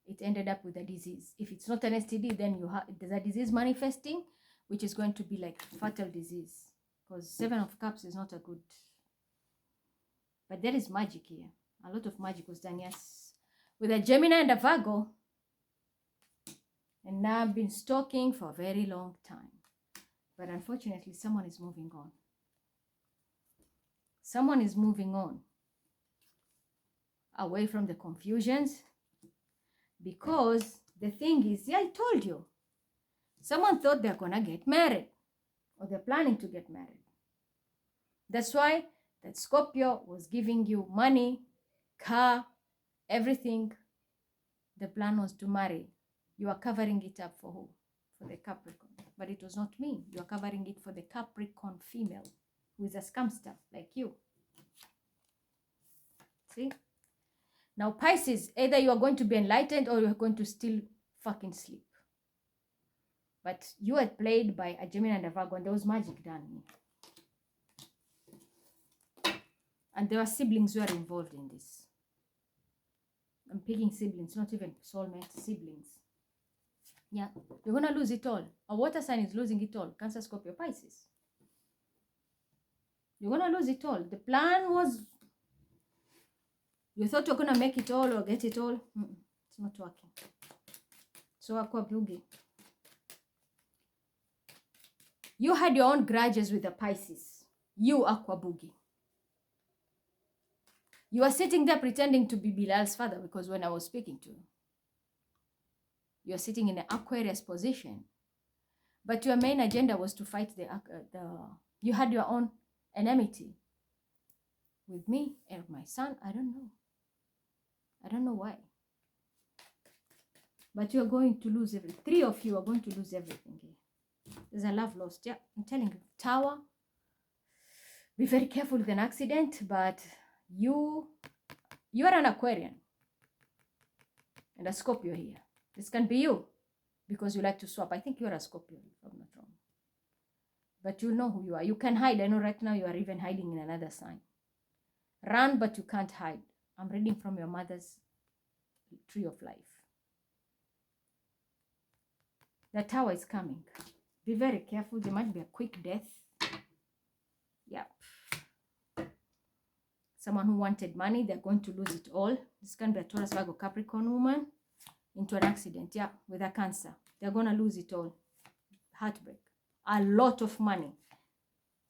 it ended up with a disease. If it's not an STD, then there's a disease manifesting, which is going to be like fatal disease. Because 7 of Cups is not a good... But there is magic here. A lot of magic was done, yes. With a Gemini and a Virgo. And now I've been stalking for a very long time. But unfortunately, someone is moving on. Someone is moving on. Away from the confusions. Because the thing is, yeah, I told you. Someone thought they're going to get married. Or they're planning to get married. That's why that Scorpio was giving you money, car, everything. The plan was to marry. You are covering it up for who? For the Capricorn. But it was not me. You are covering it for the Capricorn female. Who is a scum stuff like you. See? Now Pisces, either you are going to be enlightened or you are going to still fucking sleep. But you are played by a Gemini and a Virgo, and there was magic done here. And there are siblings who are involved in this. I'm picking siblings, not even soulmate, siblings. Yeah, you're going to lose it all. A water sign is losing it all. Cancer, Scorpio, Pisces. You're going to lose it all. The plan was, you thought you're going to make it all or get it all. It's not working. So Aqua Boogie. You had your own grudges with the Pisces. You, Aqua Boogie. You are sitting there pretending to be Bilal's father, because when I was speaking to you, you're sitting in an Aquarius position. But your main agenda was to fight you had your own enmity with me and my son. I don't know. I don't know why. But you're going to lose everything. 3 of you are going to lose everything here. There's a love lost. Yeah, I'm telling you. Tower. Be very careful with an accident, but you are an Aquarian. And a Scorpio here. This can be you. Because you like to swap. I think you're a Scorpio, if I'm not wrong. But you know who you are. You can hide. I know right now you are even hiding in another sign. Run, but you can't hide. I'm reading from your mother's tree of life. The Tower is coming. Be very careful. There might be a quick death. Yeah. Someone who wanted money, they're going to lose it all. This can be a Taurus, Virgo, Capricorn woman into an accident. Yeah, with a Cancer. They're going to lose it all. Heartbreak. A lot of money.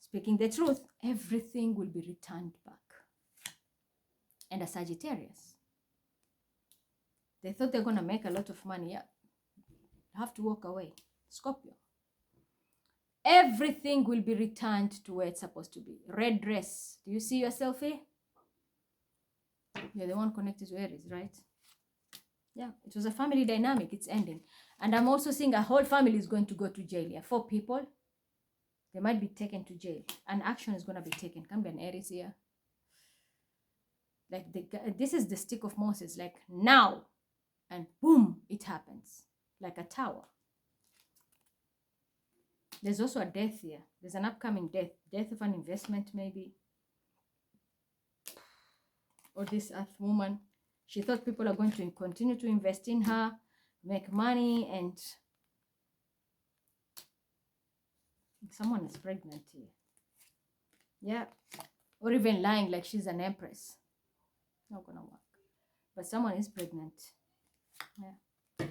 Speaking the truth, everything will be returned back. And a Sagittarius. They thought they're going to make a lot of money. Yeah. Have to walk away. Scorpio. Everything will be returned to where it's supposed to be. Red dress. Do you see yourself here? You're the one connected to Aries, right? Yeah, it was a family dynamic. It's ending. And I'm also seeing a whole family is going to go to jail. Yeah, 4 people. They might be taken to jail. And action is going to be taken. Can be an Aries here. Like, this is the stick of Moses. Like, now. And boom, it happens. Like a tower. There's also a death here. There's an upcoming death. Death of an investment, maybe. Or this earth woman. She thought people are going to continue to invest in her, make money, and someone is pregnant here. Yeah. Or even lying like she's an empress. Not gonna work. But someone is pregnant. Yeah.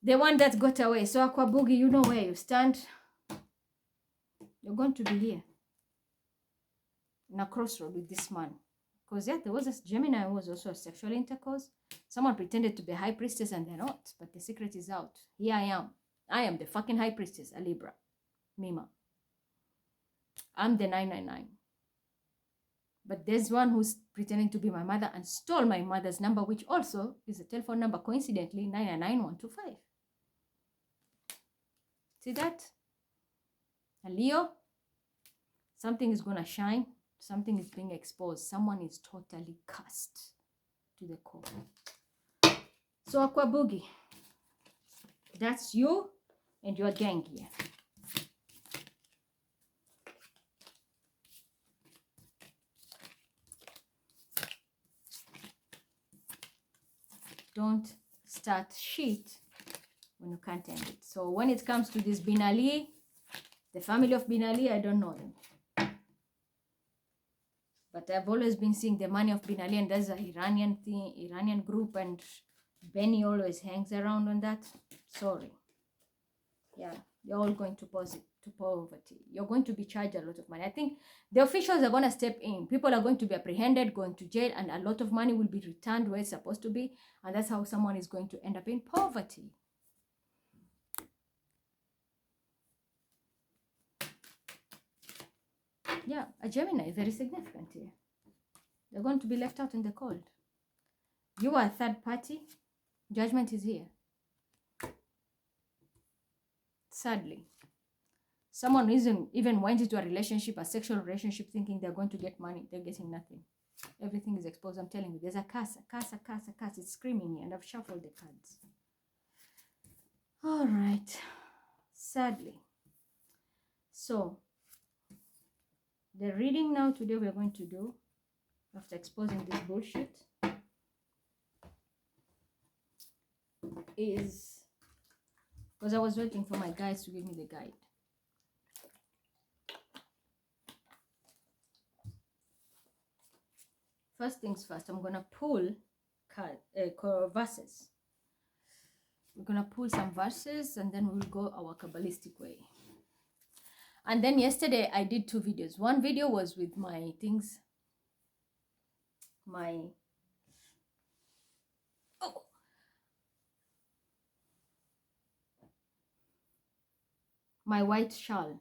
The one that got away. So Aqua Boogie, you know where you stand. You're going to be here. In a crossroad with this man. Because yeah, there was a Gemini who was also a sexual intercourse. Someone pretended to be a high priestess and they're not. But the secret is out. Here I am. I am the fucking high priestess, a Libra. Mima. I'm the 999. But there's one who's pretending to be my mother and stole my mother's number, which also is a telephone number, coincidentally, 999125. See that? A Leo, something is going to shine. Something is being exposed. Someone is totally cursed to the core. So Aqua Boogie, that's you and your gang here. Don't start shit when you can't end it. So when it comes to this Bin Ali, the family of Bin Ali, I don't know them. But I've always been seeing the money of Bin Ali, and there's an Iranian thing, Iranian group, and Benny always hangs around on that. Sorry. Yeah, you're all going to poverty. You're going to be charged a lot of money. I think the officials are going to step in. People are going to be apprehended, going to jail, and a lot of money will be returned where it's supposed to be. And that's how someone is going to end up in poverty. Yeah, a Gemini is very significant here. They're going to be left out in the cold. You are a third party. Judgment is here. Sadly. Someone isn't even went into a relationship, a sexual relationship, thinking they're going to get money. They're getting nothing. Everything is exposed. I'm telling you, there's a curse, a curse, a curse, a curse. It's screaming here, and I've shuffled the cards. All right. Sadly. So, the reading now today we're going to do, after exposing this bullshit, is, because I was waiting for my guides to give me the guide. First things first, I'm going to pull verses. We're going to pull some verses and then we'll go our Kabbalistic way. And then yesterday I did 2 videos. One video was with my things, my white shawl.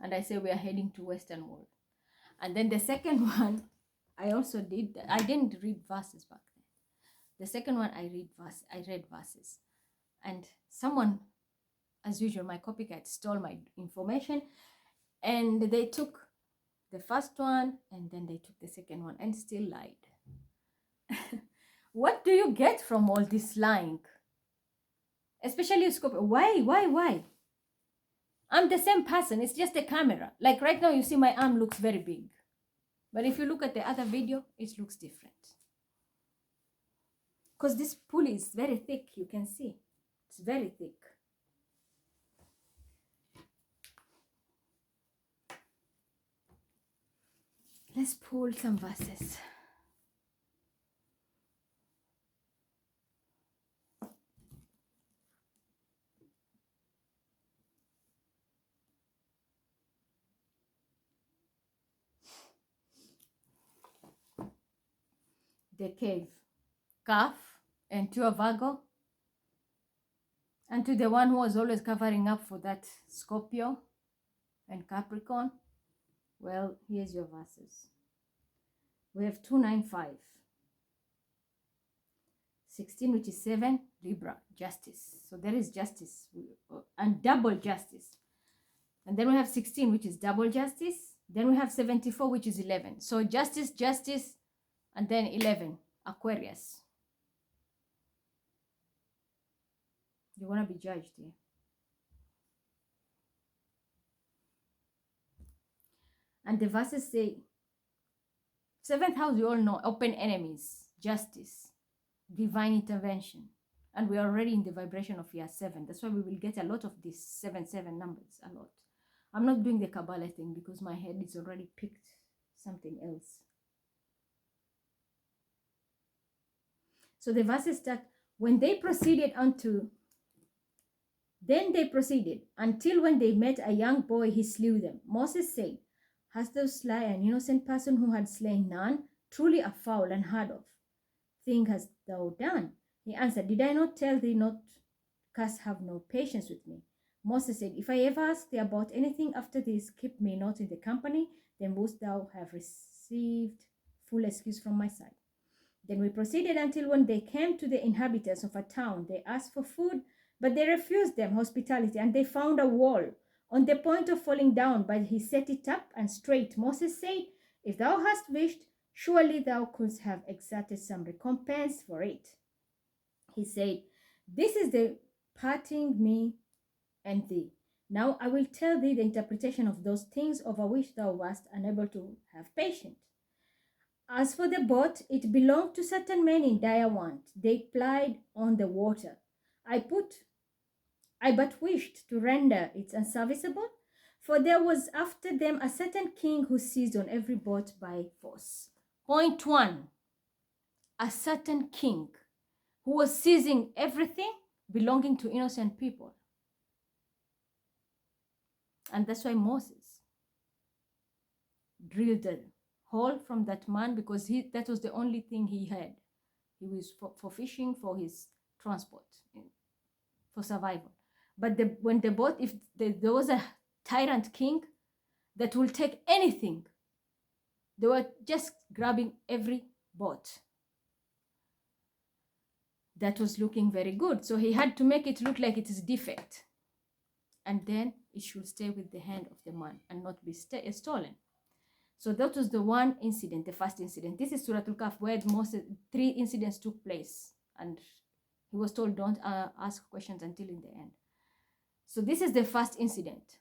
And I say we are heading to Western world. And then the second one, I also did, I didn't read verses back then. The second one, I read verses. And someone, as usual, my copycat stole my information. And they took the first one, and then they took the second one, and still lied. What do you get from all this lying? Especially Scorpio. Why? I'm the same person. It's just the camera. Like right now, you see my arm looks very big. But if you look at the other video, it looks different. Because this pulley is very thick. You can see. It's very thick. Let's pull some verses. The cave. Calf and to a Virgo, and to the one who was always covering up for that Scorpio and Capricorn. Well, here's your verses. We have 295. 16, which is 7, Libra, justice. So there is justice and double justice. And then we have 16, which is double justice. Then we have 74, which is 11. So justice, justice, and then 11, Aquarius. You want to be judged here. And the verses say, 7th house, you all know, open enemies, justice, divine intervention. And we are already in the vibration of year 7. That's why we will get a lot of these 7 numbers, a lot. I'm not doing the Kabbalah thing because my head is already picked something else. So the verses start, then they proceeded until when they met a young boy, he slew them. Moses said, hast thou slain an innocent person who had slain none? Truly a foul and hard of thing hast thou done. He answered, did I not tell thee not cast have no patience with me? Moses said, if I ever ask thee about anything after this, keep me not in the company, then wouldst thou have received full excuse from my side. Then we proceeded until when they came to the inhabitants of a town, they asked for food, but they refused them hospitality, and they found a wall on the point of falling down, but he set it up and straight. Moses said, if thou hast wished, surely thou couldst have exacted some recompense for it. He said, this is the parting me and thee. Now I will tell thee the interpretation of those things over which thou wast unable to have patience. As for the boat, it belonged to certain men in dire want. They plied on the water. I but wished to render it unserviceable, for there was after them a certain king who seized on every boat by force. Point 1. A certain king who was seizing everything belonging to innocent people. And that's why Moses drilled a hole from that man, because that was the only thing he had. He was for fishing, for his transport, for survival. But when the boat, if there was a tyrant king that will take anything, they were just grabbing every boat that was looking very good. So he had to make it look like it is defect. And then it should stay with the hand of the man and not be stolen. So that was the one incident, the first incident. This is Surah Al-Kahf, where 3 incidents took place. And he was told, don't ask questions until in the end. So this is the first incident.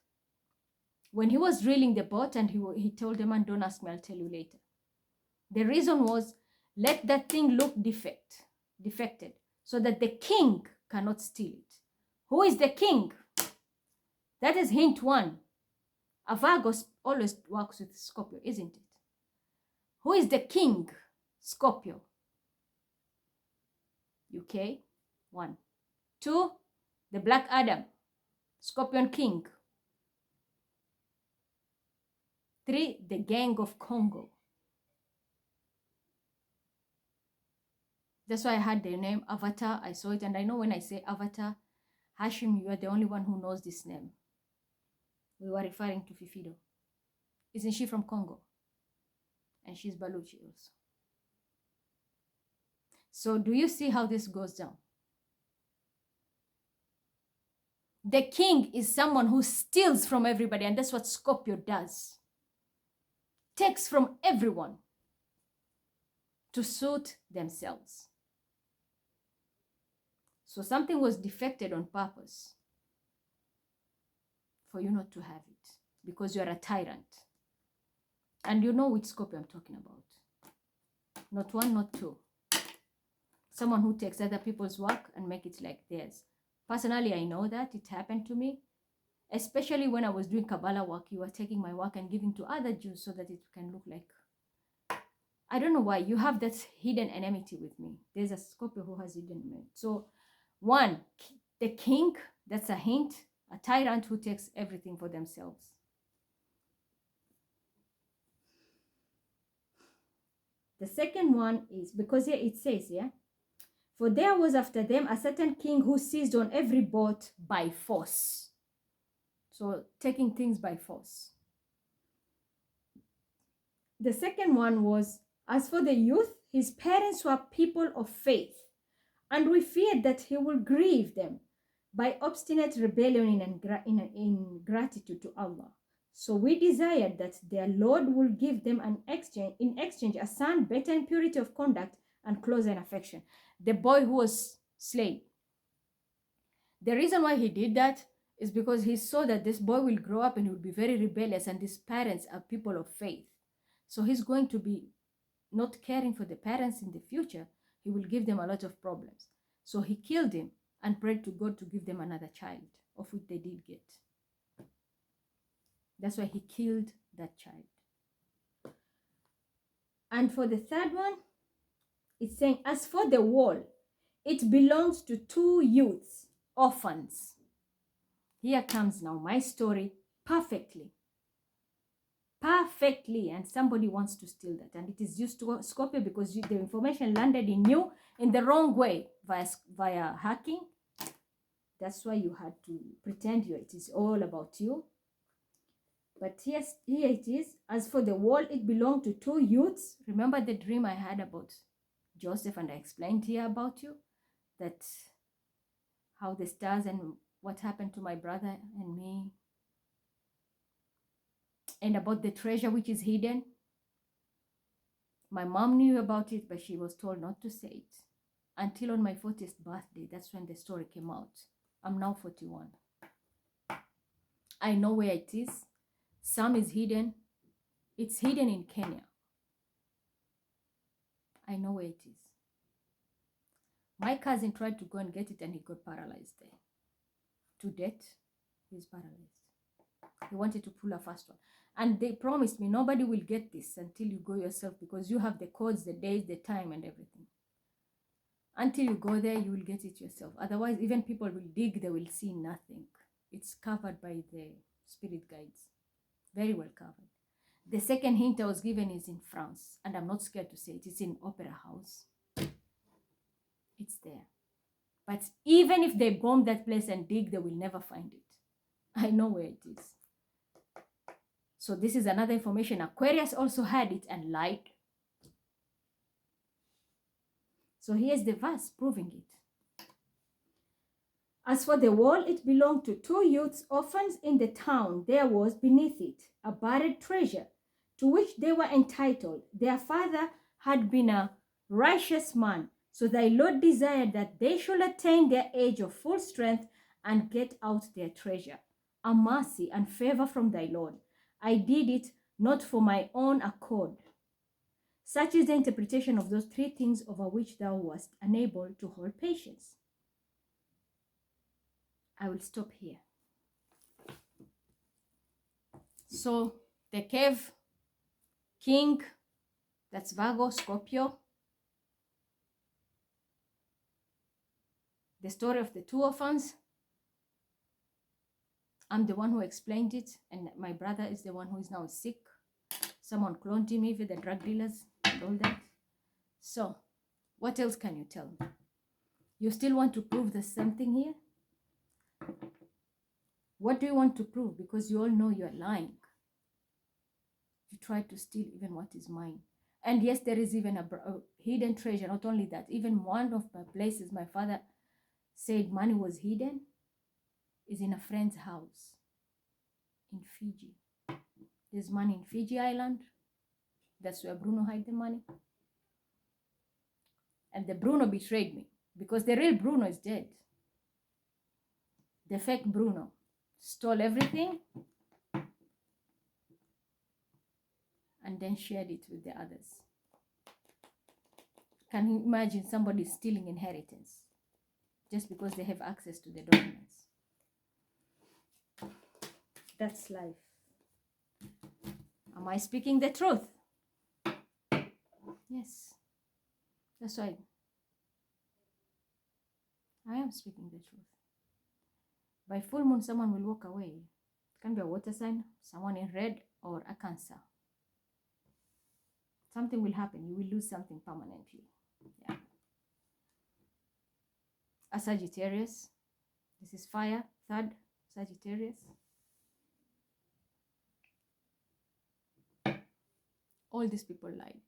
When he was drilling the boat, and he told the man, don't ask me, I'll tell you later. The reason was, let that thing look defected, so that the king cannot steal it. Who is the king? That is hint 1. A Virgo always works with Scorpio, isn't it? Who is the king? Scorpio. UK, 1. 2, the Black Adam, Scorpion king. 3, the gang of Congo. That's why I had the name Avatar. I saw it, and I know when I say Avatar, Hashim, you are the only one who knows this name. We were referring to Fifido. Isn't she from Congo? And she's Baluchi also. So do you see how this goes down? The king is someone who steals from everybody, and that's what Scorpio does. Takes from everyone to suit themselves. So something was defected on purpose for you not to have it, because you are a tyrant. And you know which Scorpio I'm talking about. Not 1, not 2. Someone who takes other people's work and make it like theirs. Personally, I know that it happened to me. Especially when I was doing Kabbalah work, you were taking my work and giving to other Jews so that it can look like I don't know why you have that hidden enmity with me. There's a Scorpio who has hidden enmity. So one, the king, that's a hint, a tyrant who takes everything for themselves. The second one is, because here it says, yeah, for there was after them a certain king who seized on every boat by force. So taking things by force. The second one was, as for the youth, his parents were people of faith, and we feared that he will grieve them by obstinate rebellion in ingratitude to Allah. So we desired that their Lord will give them in exchange a son better in purity of conduct and closer in affection. The boy who was slain. The reason why he did that is because he saw that this boy will grow up and he will be very rebellious, and his parents are people of faith. So he's going to be not caring for the parents in the future. He will give them a lot of problems. So he killed him and prayed to God to give them another child, of which they did get. That's why he killed that child. And for the third one, it's saying, as for the wall, it belongs to two youths, orphans. Here comes now my story perfectly. Perfectly. And somebody wants to steal that. And it is used to Scorpio because the information landed in you in the wrong way via hacking. That's why you had to pretend it is all about you. But here it is. As for the wall, it belonged to two youths. Remember the dream I had about Joseph, and I explained here about you, that how the stars and what happened to my brother and me, and about the treasure which is hidden. My mom knew about it, but she was told not to say it until on my 40th birthday. That's when the story came out. I'm now 41. I know where it is. Some is hidden. It's hidden in Kenya. I know where it is. My cousin tried to go and get it and he got paralyzed there. To death, he's paralyzed. He wanted to pull a fast one. And they promised me nobody will get this until you go yourself, because you have the codes, the days, the time and everything. Until you go there, you will get it yourself. Otherwise, even people will dig, they will see nothing. It's covered by the spirit guides. Very well covered. The second hint I was given is in France, and I'm not scared to say it. It's in Opera House. It's there. But even if they bomb that place and dig, they will never find it. I know where it is. So this is another information. Aquarius also had it and lied. So here's the verse proving it. As for the wall, it belonged to two youths, orphans in the town. There was beneath it a buried treasure, to which they were entitled. Their father had been a righteous man, so thy Lord desired that they should attain their age of full strength and get out their treasure, a mercy and favor from thy Lord. I did it not for my own accord. Such is the interpretation of those three things over which thou wast unable to hold patience. I will stop here. So the cave king, that's Virgo, Scorpio. The story of the two orphans. I'm the one who explained it, and my brother is the one who is now sick. Someone cloned him, even the drug dealers and all that. So, what else can you tell me? You still want to prove there's something here? What do you want to prove? Because you all know you're lying. You try to steal even what is mine. And yes, there is even a hidden treasure. Not only that, even one of my places my father said money was hidden is in a friend's house in Fiji. There's money in Fiji Island. That's where Bruno hid the money. And the Bruno betrayed me, because the real Bruno is dead. The fake Bruno stole everything and then shared it with the others. Can you imagine somebody stealing inheritance just because they have access to the documents? That's life. Am I speaking the truth? Yes. That's why I am speaking the truth. By full moon, someone will walk away. It can be a water sign, someone in red, or a Cancer. Something will happen. You will lose something permanently. Yeah. A Sagittarius. This is fire. Third, Sagittarius. All these people lied.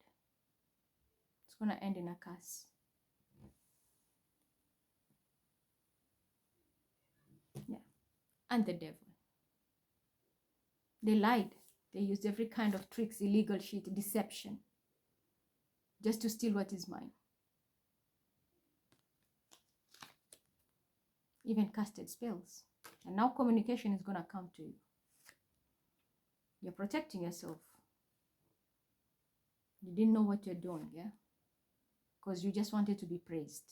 It's going to end in a curse. Yeah. And the devil. They lied. They used every kind of tricks, illegal shit, deception, just to steal what is mine. Even casted spells. And now communication is going to come to you. You're protecting yourself. You didn't know what you're doing, yeah? Because you just wanted to be praised.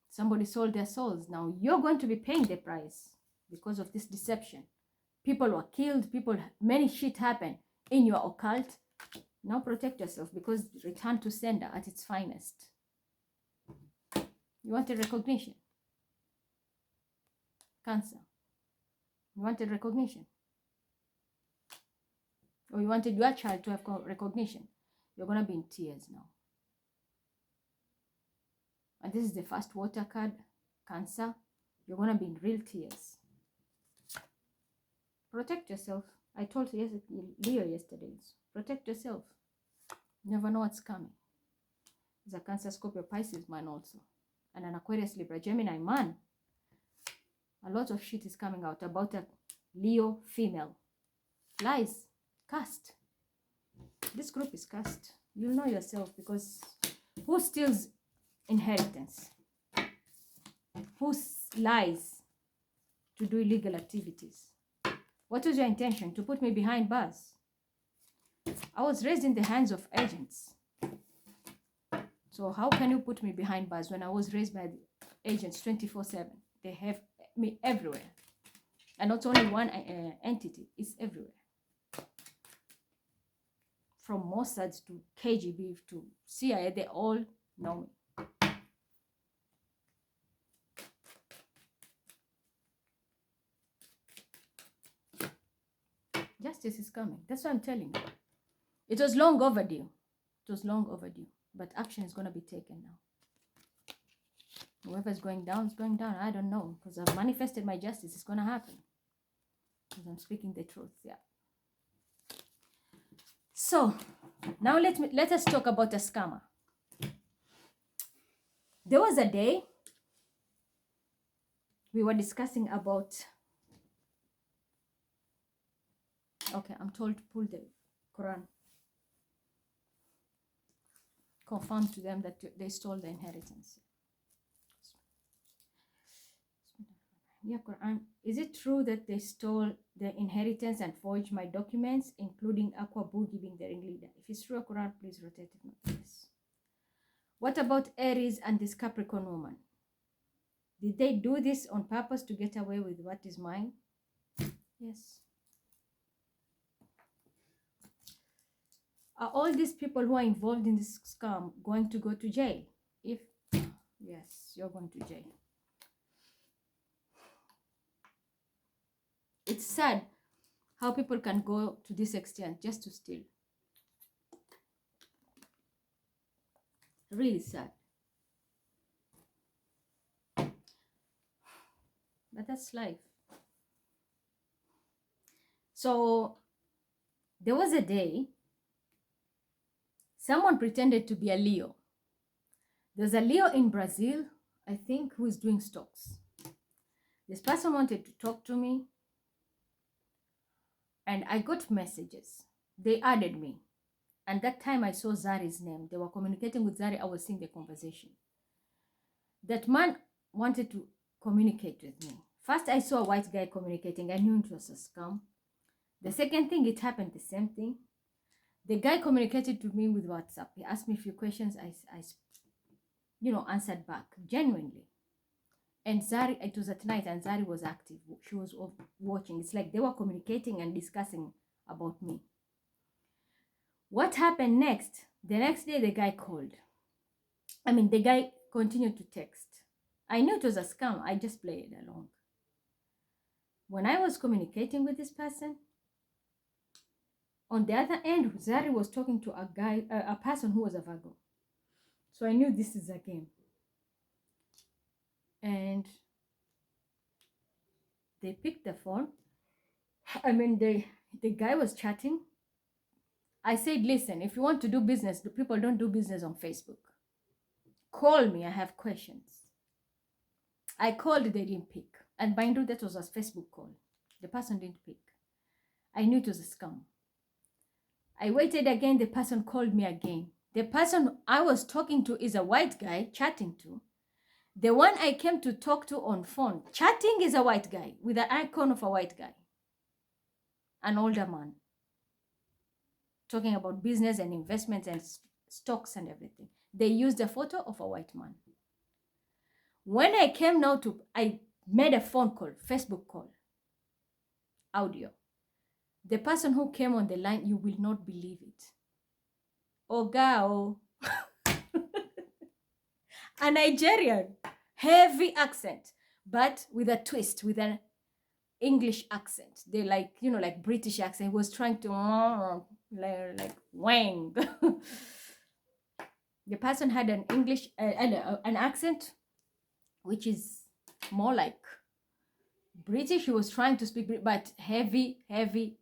Somebody sold their souls. Now you're going to be paying the price because of this deception. People were killed. Many shit happened in your occult. Now protect yourself, because return to sender at its finest. You wanted recognition. Cancer. You wanted recognition. Or you wanted your child to have recognition. You're going to be in tears now. And this is the first water card. Cancer. You're going to be in real tears. Protect yourself. I told Leo yesterday. Protect yourself. You never know what's coming. There's a Cancer, Scorpio, Pisces man also. And an Aquarius, Libra, Gemini man. A lot of shit is coming out about a Leo female. Lies. Cast. This group is cast. You'll know yourself, because who steals inheritance? Who lies to do illegal activities? What was your intention? To put me behind bars? I was raised in the hands of agents. So how can you put me behind bars when I was raised by the agents 24/7? They have me everywhere. And not only one entity, it's everywhere. From Mossad to KGB to CIA, they all know me. Justice is coming. That's what I'm telling you. It was long overdue. It was long overdue. But action is going to be taken now. Whoever's going down is going down. I don't know. Because I've manifested my justice. It's going to happen. Because I'm speaking the truth. Yeah. So, now let us talk about a scammer. There was a day we were discussing about... Okay, I'm told to pull the Quran. Confirm to them that they stole the inheritance. Yeah, Quran. Is it true that they stole the inheritance and forged my documents, including Aqua Boogie being the ringleader? If it's true, Quran, please rotate it. Yes. What about Aries and this Capricorn woman? Did they do this on purpose to get away with what is mine? Yes. Are all these people who are involved in this scam going to go to jail? If yes, you're going to jail. It's sad how people can go to this extent just to steal. Really sad. But that's life. So there was a day someone pretended to be a Leo. There's a Leo in Brazil, I think, who is doing stocks. This person wanted to talk to me, and I got messages. They added me. And that time I saw Zari's name. They were communicating with Zari. I was seeing the conversation. That man wanted to communicate with me. First, I saw a white guy communicating. I knew it was a scam. The second thing, it happened the same thing. The guy communicated to me with WhatsApp. He asked me a few questions. I answered back genuinely. And Zari, it was at night, and Zari was active. She was watching. It's like they were communicating and discussing about me. What happened next? The next day, the guy called. The guy continued to text. I knew it was a scam. I just played along. When I was communicating with this person, on the other end, Zari was talking to a person who was a Virgo. So I knew this is a game. And they picked the phone. The guy was chatting. I said, listen, if you want to do business, the people don't do business on Facebook. Call me, I have questions. I called, they didn't pick. And by the way, that was a Facebook call. The person didn't pick. I knew it was a scam. I waited again, the person called me again. The person I was talking to is a white guy, chatting to. The one I came to talk to on phone, chatting, is a white guy with an icon of a white guy. An older man. Talking about business and investments and stocks and everything. They used a photo of a white man. When I came now I made a phone call, Facebook call, audio. The person who came on the line, you will not believe it. Ogao. A Nigerian, heavy accent, but with a twist, with an English accent. They like British accent. He was trying to like wang. The person had an English an accent which is more like British. He was trying to speak, but heavy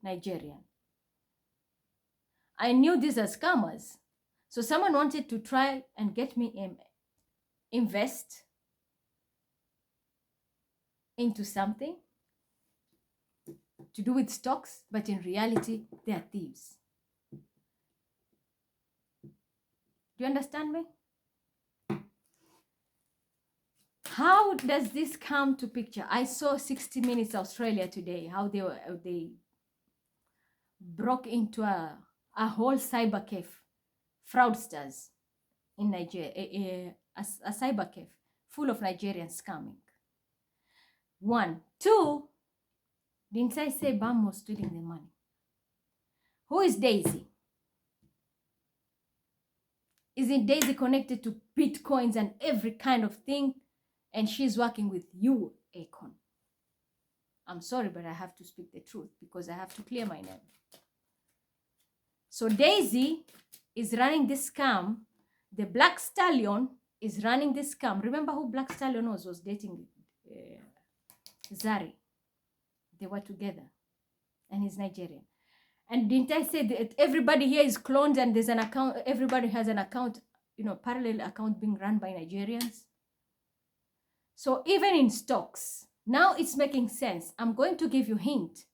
Nigerian. I knew these are scammers. So someone wanted to try and get me invest into something to do with stocks, but in reality, they are thieves. Do you understand me? How does this come to picture? I saw 60 Minutes Australia today, how they broke into a whole cyber cafe, fraudsters in Nigeria, a cyber cafe full of Nigerians scamming. 1. 2, didn't I say Bam was stealing the money? Who is Daisy? Isn't Daisy connected to Bitcoins and every kind of thing? And she's working with you, Akon. I'm sorry, but I have to speak the truth because I have to clear my name. So Daisy is running this scam. The Black Stallion is running this scam. Remember who Black Stallion was dating Zari. They were together. And he's Nigerian. And didn't I say that everybody here is cloned and there's an account, everybody has an account, parallel account being run by Nigerians? So even in stocks, now it's making sense. I'm going to give you a hint.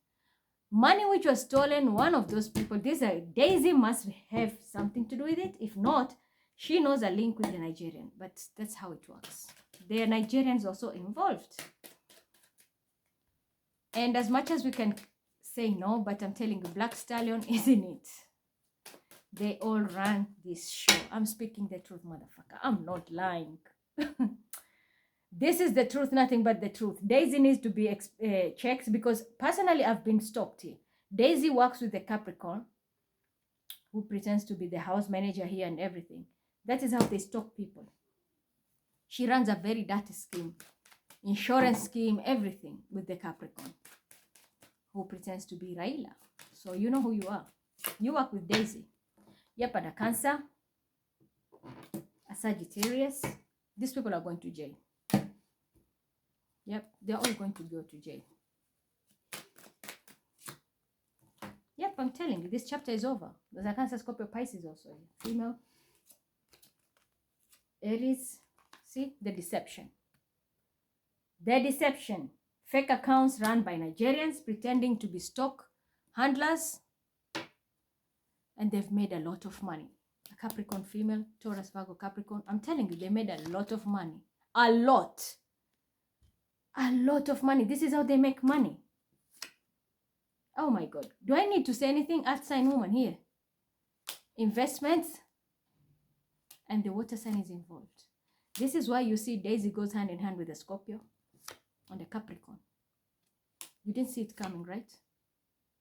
Money which was stolen, one of those people, Daisy must have something to do with it. If not, she knows a link with the Nigerian. But that's how it works. There are Nigerians also involved. And as much as we can say no, but I'm telling you, Black Stallion is in it. They all run this show. I'm speaking the truth, motherfucker. I'm not lying. This is the truth, nothing but the truth. Daisy needs to be checked because personally I've been stalked here. Daisy works with the Capricorn who pretends to be the house manager here and everything. That is how they stalk people. She runs a very dirty scheme, insurance scheme, everything with the Capricorn who pretends to be Raila. So you know who you are. You work with Daisy. Yep, and a Cancer, a Sagittarius. These people are going to jail. Yep, they're all going to go to jail. Yep, I'm telling you, this chapter is over. There's a Cancer, Scorpio, Pisces also. Female. Aries. See, the deception. The deception. Fake accounts run by Nigerians pretending to be stock handlers. And they've made a lot of money. A Capricorn female, Taurus, Virgo, Capricorn. I'm telling you, they made a lot of money. A lot. A lot of money. This is how they make money. Oh my God. Do I need to say anything? Earth sign woman here. Investments. And the water sign is involved. This is why you see Daisy goes hand in hand with the Scorpio on the Capricorn. You didn't see it coming, right?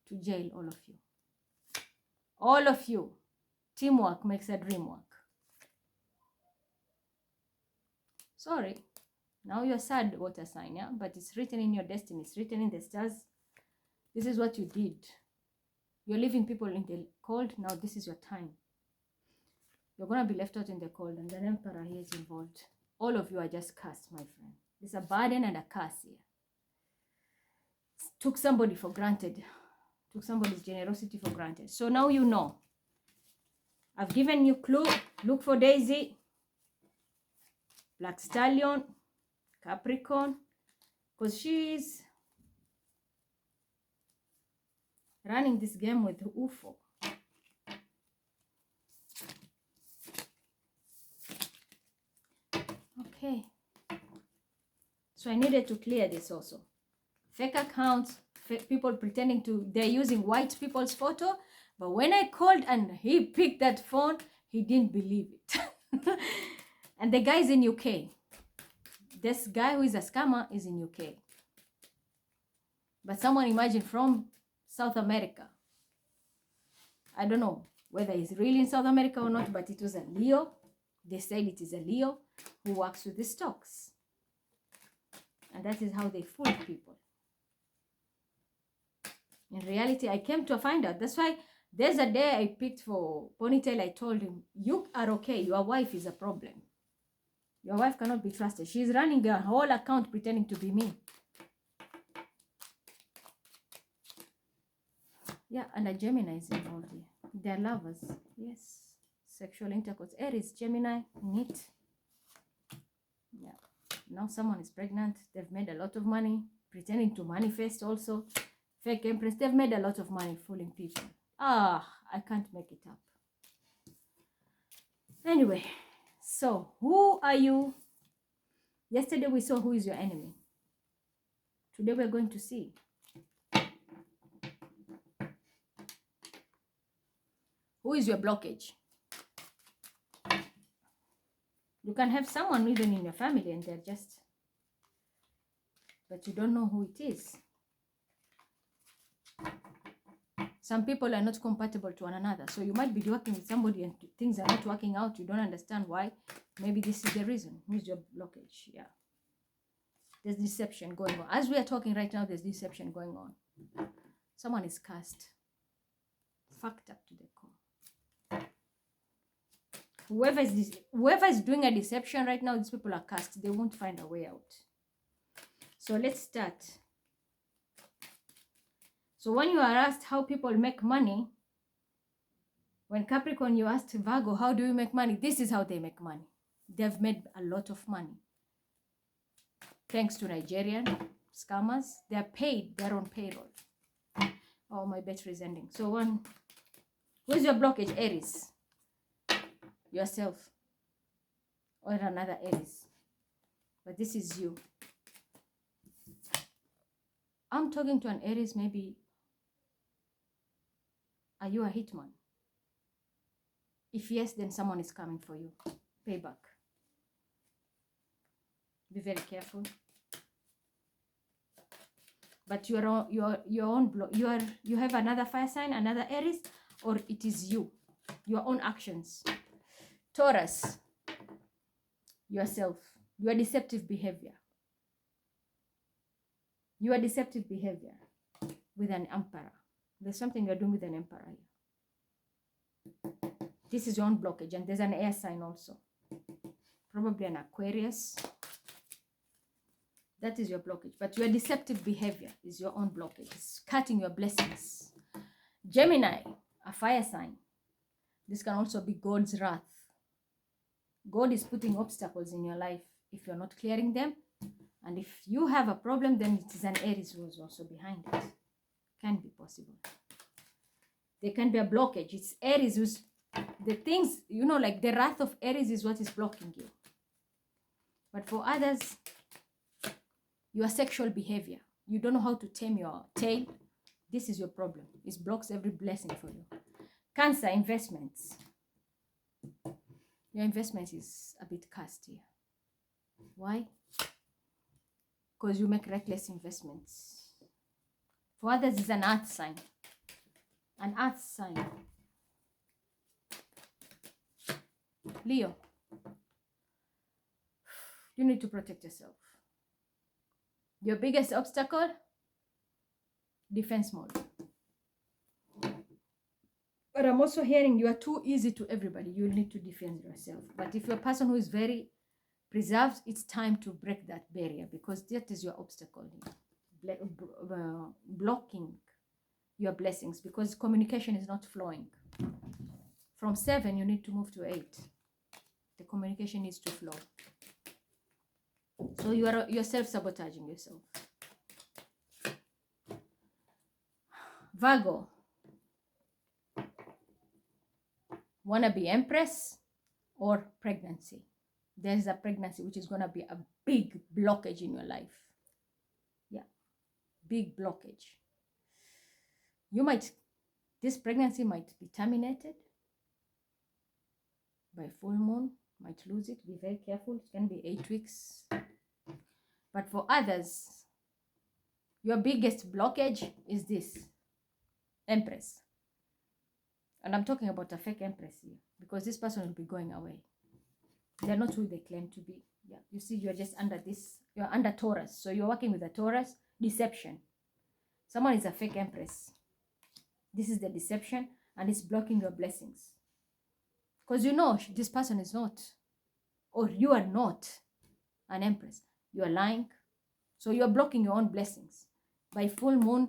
To jail, all of you. All of you. Teamwork makes a dream work. Sorry. Now you're sad, water sign, yeah? But it's written in your destiny. It's written in the stars. This is what you did. You're leaving people in the cold. Now this is your time. You're going to be left out in the cold. And the emperor here is involved. All of you are just cursed, my friend. There's a burden and a curse here. Took somebody for granted. Took somebody's generosity for granted. So now you know. I've given you clue. Look for Daisy. Black Stallion. Capricorn. Because she's running this game with UFO. Okay. So I needed to clear this also. Fake accounts, fake people pretending to, they're using white people's photo. But when I called and he picked that phone, he didn't believe it. And the guy is in UK. This guy who is a scammer is in UK. But someone imagine from South America. I don't know whether he's really in South America or not, but it was a Leo. They said it is a Leo who works with the stocks. And that is how they fool people. In reality, I came to find out. That's why there's a day I picked for Ponytail. I told him, you are okay. Your wife is a problem. Your wife cannot be trusted. She's running a whole account pretending to be me. Yeah, and a Gemini is involved here. They're lovers. Yes. Sexual intercourse. Aries, Gemini, neat. Yeah. Now someone is pregnant. They've made a lot of money. Pretending to manifest also. Fake Empress. They've made a lot of money fooling people. I can't make it up. Anyway, so who are you? Yesterday we saw who is your enemy. Today we're going to see. Who is your blockage? You can have someone even in your family and they're just, but you don't know who it is. Some people are not compatible to one another. So you might be working with somebody and things are not working out. You don't understand why. Maybe this is the reason. Who's your blockage? Yeah. There's deception going on. As we are talking right now, there's deception going on. Someone is cursed. Fucked up to the core. Whoever is doing a deception right now, these people are cursed. They won't find a way out. So let's start. So when you are asked how people make money, when Capricorn, you asked Virgo, how do you make money? This is how they make money. They've made a lot of money. Thanks to Nigerian scammers. They're paid. They're on payroll. Oh, my battery is ending. So who's your blockage? Aries. Yourself. Or another Aries. But this is you. I'm talking to an Aries, maybe. Are you a hitman? If yes, then someone is coming for you. Payback. Be very careful. But you have another fire sign, another Aries, or it is you, your own actions. Taurus, yourself, your deceptive behavior. Your deceptive behavior with an emperor. There's something you're doing with an emperor here. This is your own blockage, and there's an air sign also. Probably an Aquarius. That is your blockage. But your deceptive behavior is your own blockage. It's cutting your blessings. Gemini, a fire sign. This can also be God's wrath. God is putting obstacles in your life if you're not clearing them. And if you have a problem, then it is an Aries who is also behind it. Can be possible. There can be a blockage. It's Aries who's, the things, you know, like the wrath of Aries is what is blocking you. But for others, your sexual behavior, you don't know how to tame your tail. This is your problem. It blocks every blessing for you. Cancer, investments. Your investments is a bit cursed here. Why? Because you make reckless investments. For others, it's an earth sign. An earth sign. Leo, you need to protect yourself. Your biggest obstacle, defense mode. But I'm also hearing you are too easy to everybody. You need to defend yourself. But if you're a person who is very preserved, it's time to break that barrier, because that is your obstacle here. Blocking your blessings, because communication is not flowing. From 7, you need to move to 8. The communication needs to flow. So you're self-sabotaging yourself. Virgo. Wanna be Empress or pregnancy? There's a pregnancy which is gonna be a big blockage in your life. Yeah, big blockage. This pregnancy might be terminated by full moon, might lose it. Be very careful. It can be 8 weeks. But for others, your biggest blockage is this Empress. And I'm talking about a fake Empress here, because this person will be going away. They're not who they claim to be. Yeah, you see, you're just under this. You're under Taurus. So you're working with a Taurus. Deception. Someone is a fake Empress. This is the deception, and it's blocking your blessings. Because you know this person is not, or you are not an Empress. You are lying. So you're blocking your own blessings. By full moon,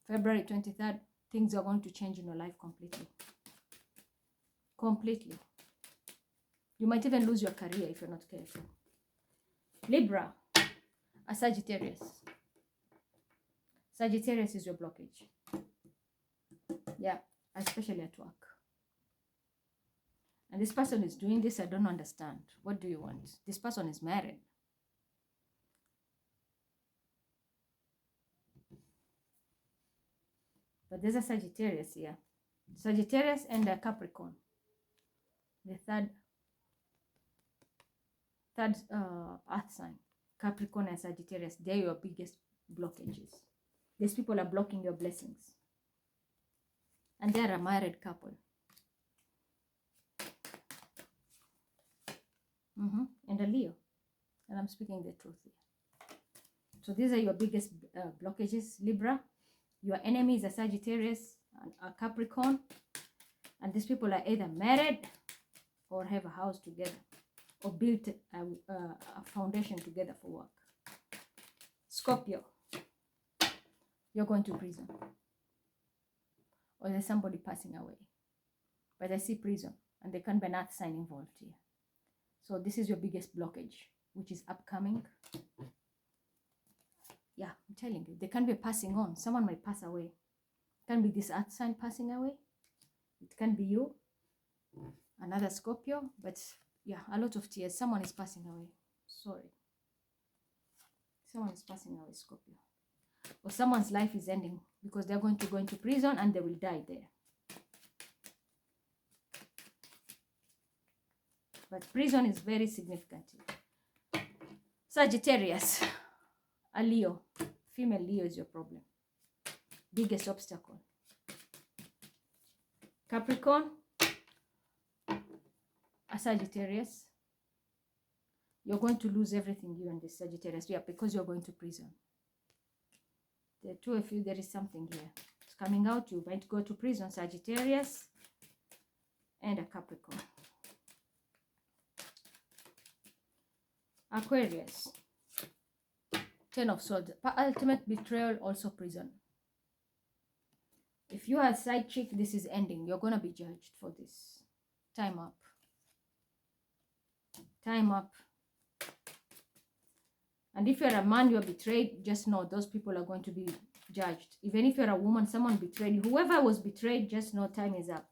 February 23rd, things are going to change in your life completely. Completely. You might even lose your career if you're not careful. Libra, a Sagittarius. Sagittarius is your blockage. Yeah, especially at work. And this person is doing this, I don't understand. What do you want? This person is married. But there's a Sagittarius here. Sagittarius and a Capricorn. The third earth sign. Capricorn and Sagittarius. They're your biggest blockages. These people are blocking your blessings. And they're a married couple. And a Leo. And I'm speaking the truth here. So these are your biggest blockages. Libra. Your enemy is a Sagittarius and a Capricorn. And these people are either married or have a house together, or built a foundation together for work. Scorpio. You're going to prison. Or there's somebody passing away. But I see prison. And there can be an earth sign involved here. So this is your biggest blockage, which is upcoming. Yeah, I'm telling you, they can be passing on. Someone might pass away. It can be this earth sign passing away. It can be you, another Scorpio. But yeah, a lot of tears. Someone is passing away. Sorry. Someone is passing away, Scorpio. Or someone's life is ending because they're going to go into prison and they will die there. But prison is very significant. Sagittarius. A Leo. Female Leo is your problem. Biggest obstacle. Capricorn. A Sagittarius. You're going to lose everything, you and the Sagittarius. Yeah, because you're going to prison. The two of you, there is something here. It's coming out. You might go to prison. Sagittarius and a Capricorn. Aquarius. 10 of Swords. Ultimate betrayal, also prison. If you are a side chick, this is ending. You're going to be judged for this. Time up. Time up. And if you're a man, you're betrayed, just know those people are going to be judged. Even if you're a woman, someone betrayed you. Whoever was betrayed, just know time is up.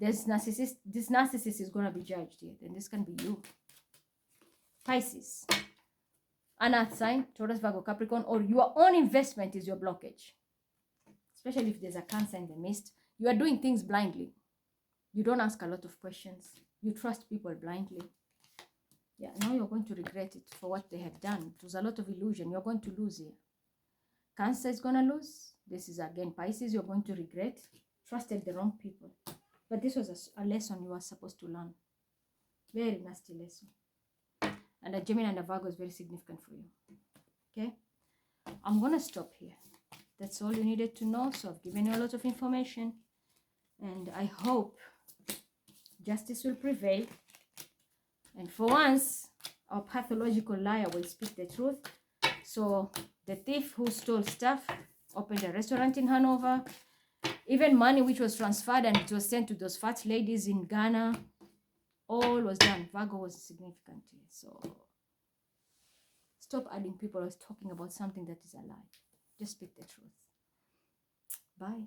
This narcissist is going to be judged here. And this can be you. Pisces. An earth sign, Taurus, Virgo, Capricorn, or your own investment is your blockage. Especially if there's a Cancer in the midst. You are doing things blindly. You don't ask a lot of questions. You trust people blindly. Yeah, now you're going to regret it for what they have done. It was a lot of illusion. You're going to lose here. Cancer is going to lose. This is again Pisces. You're going to regret. Trusted the wrong people. But this was a lesson you were supposed to learn. Very nasty lesson. And a Gemini and a Virgo is very significant for you. Okay? I'm going to stop here. That's all you needed to know. So I've given you a lot of information. And I hope justice will prevail. And for once, our pathological liar will speak the truth. So the thief who stole stuff opened a restaurant in Hanover. Even money which was transferred and it was sent to those fat ladies in Ghana, all was done. Virgo was significant here. So stop adding people as talking about something that is a lie. Just speak the truth. Bye.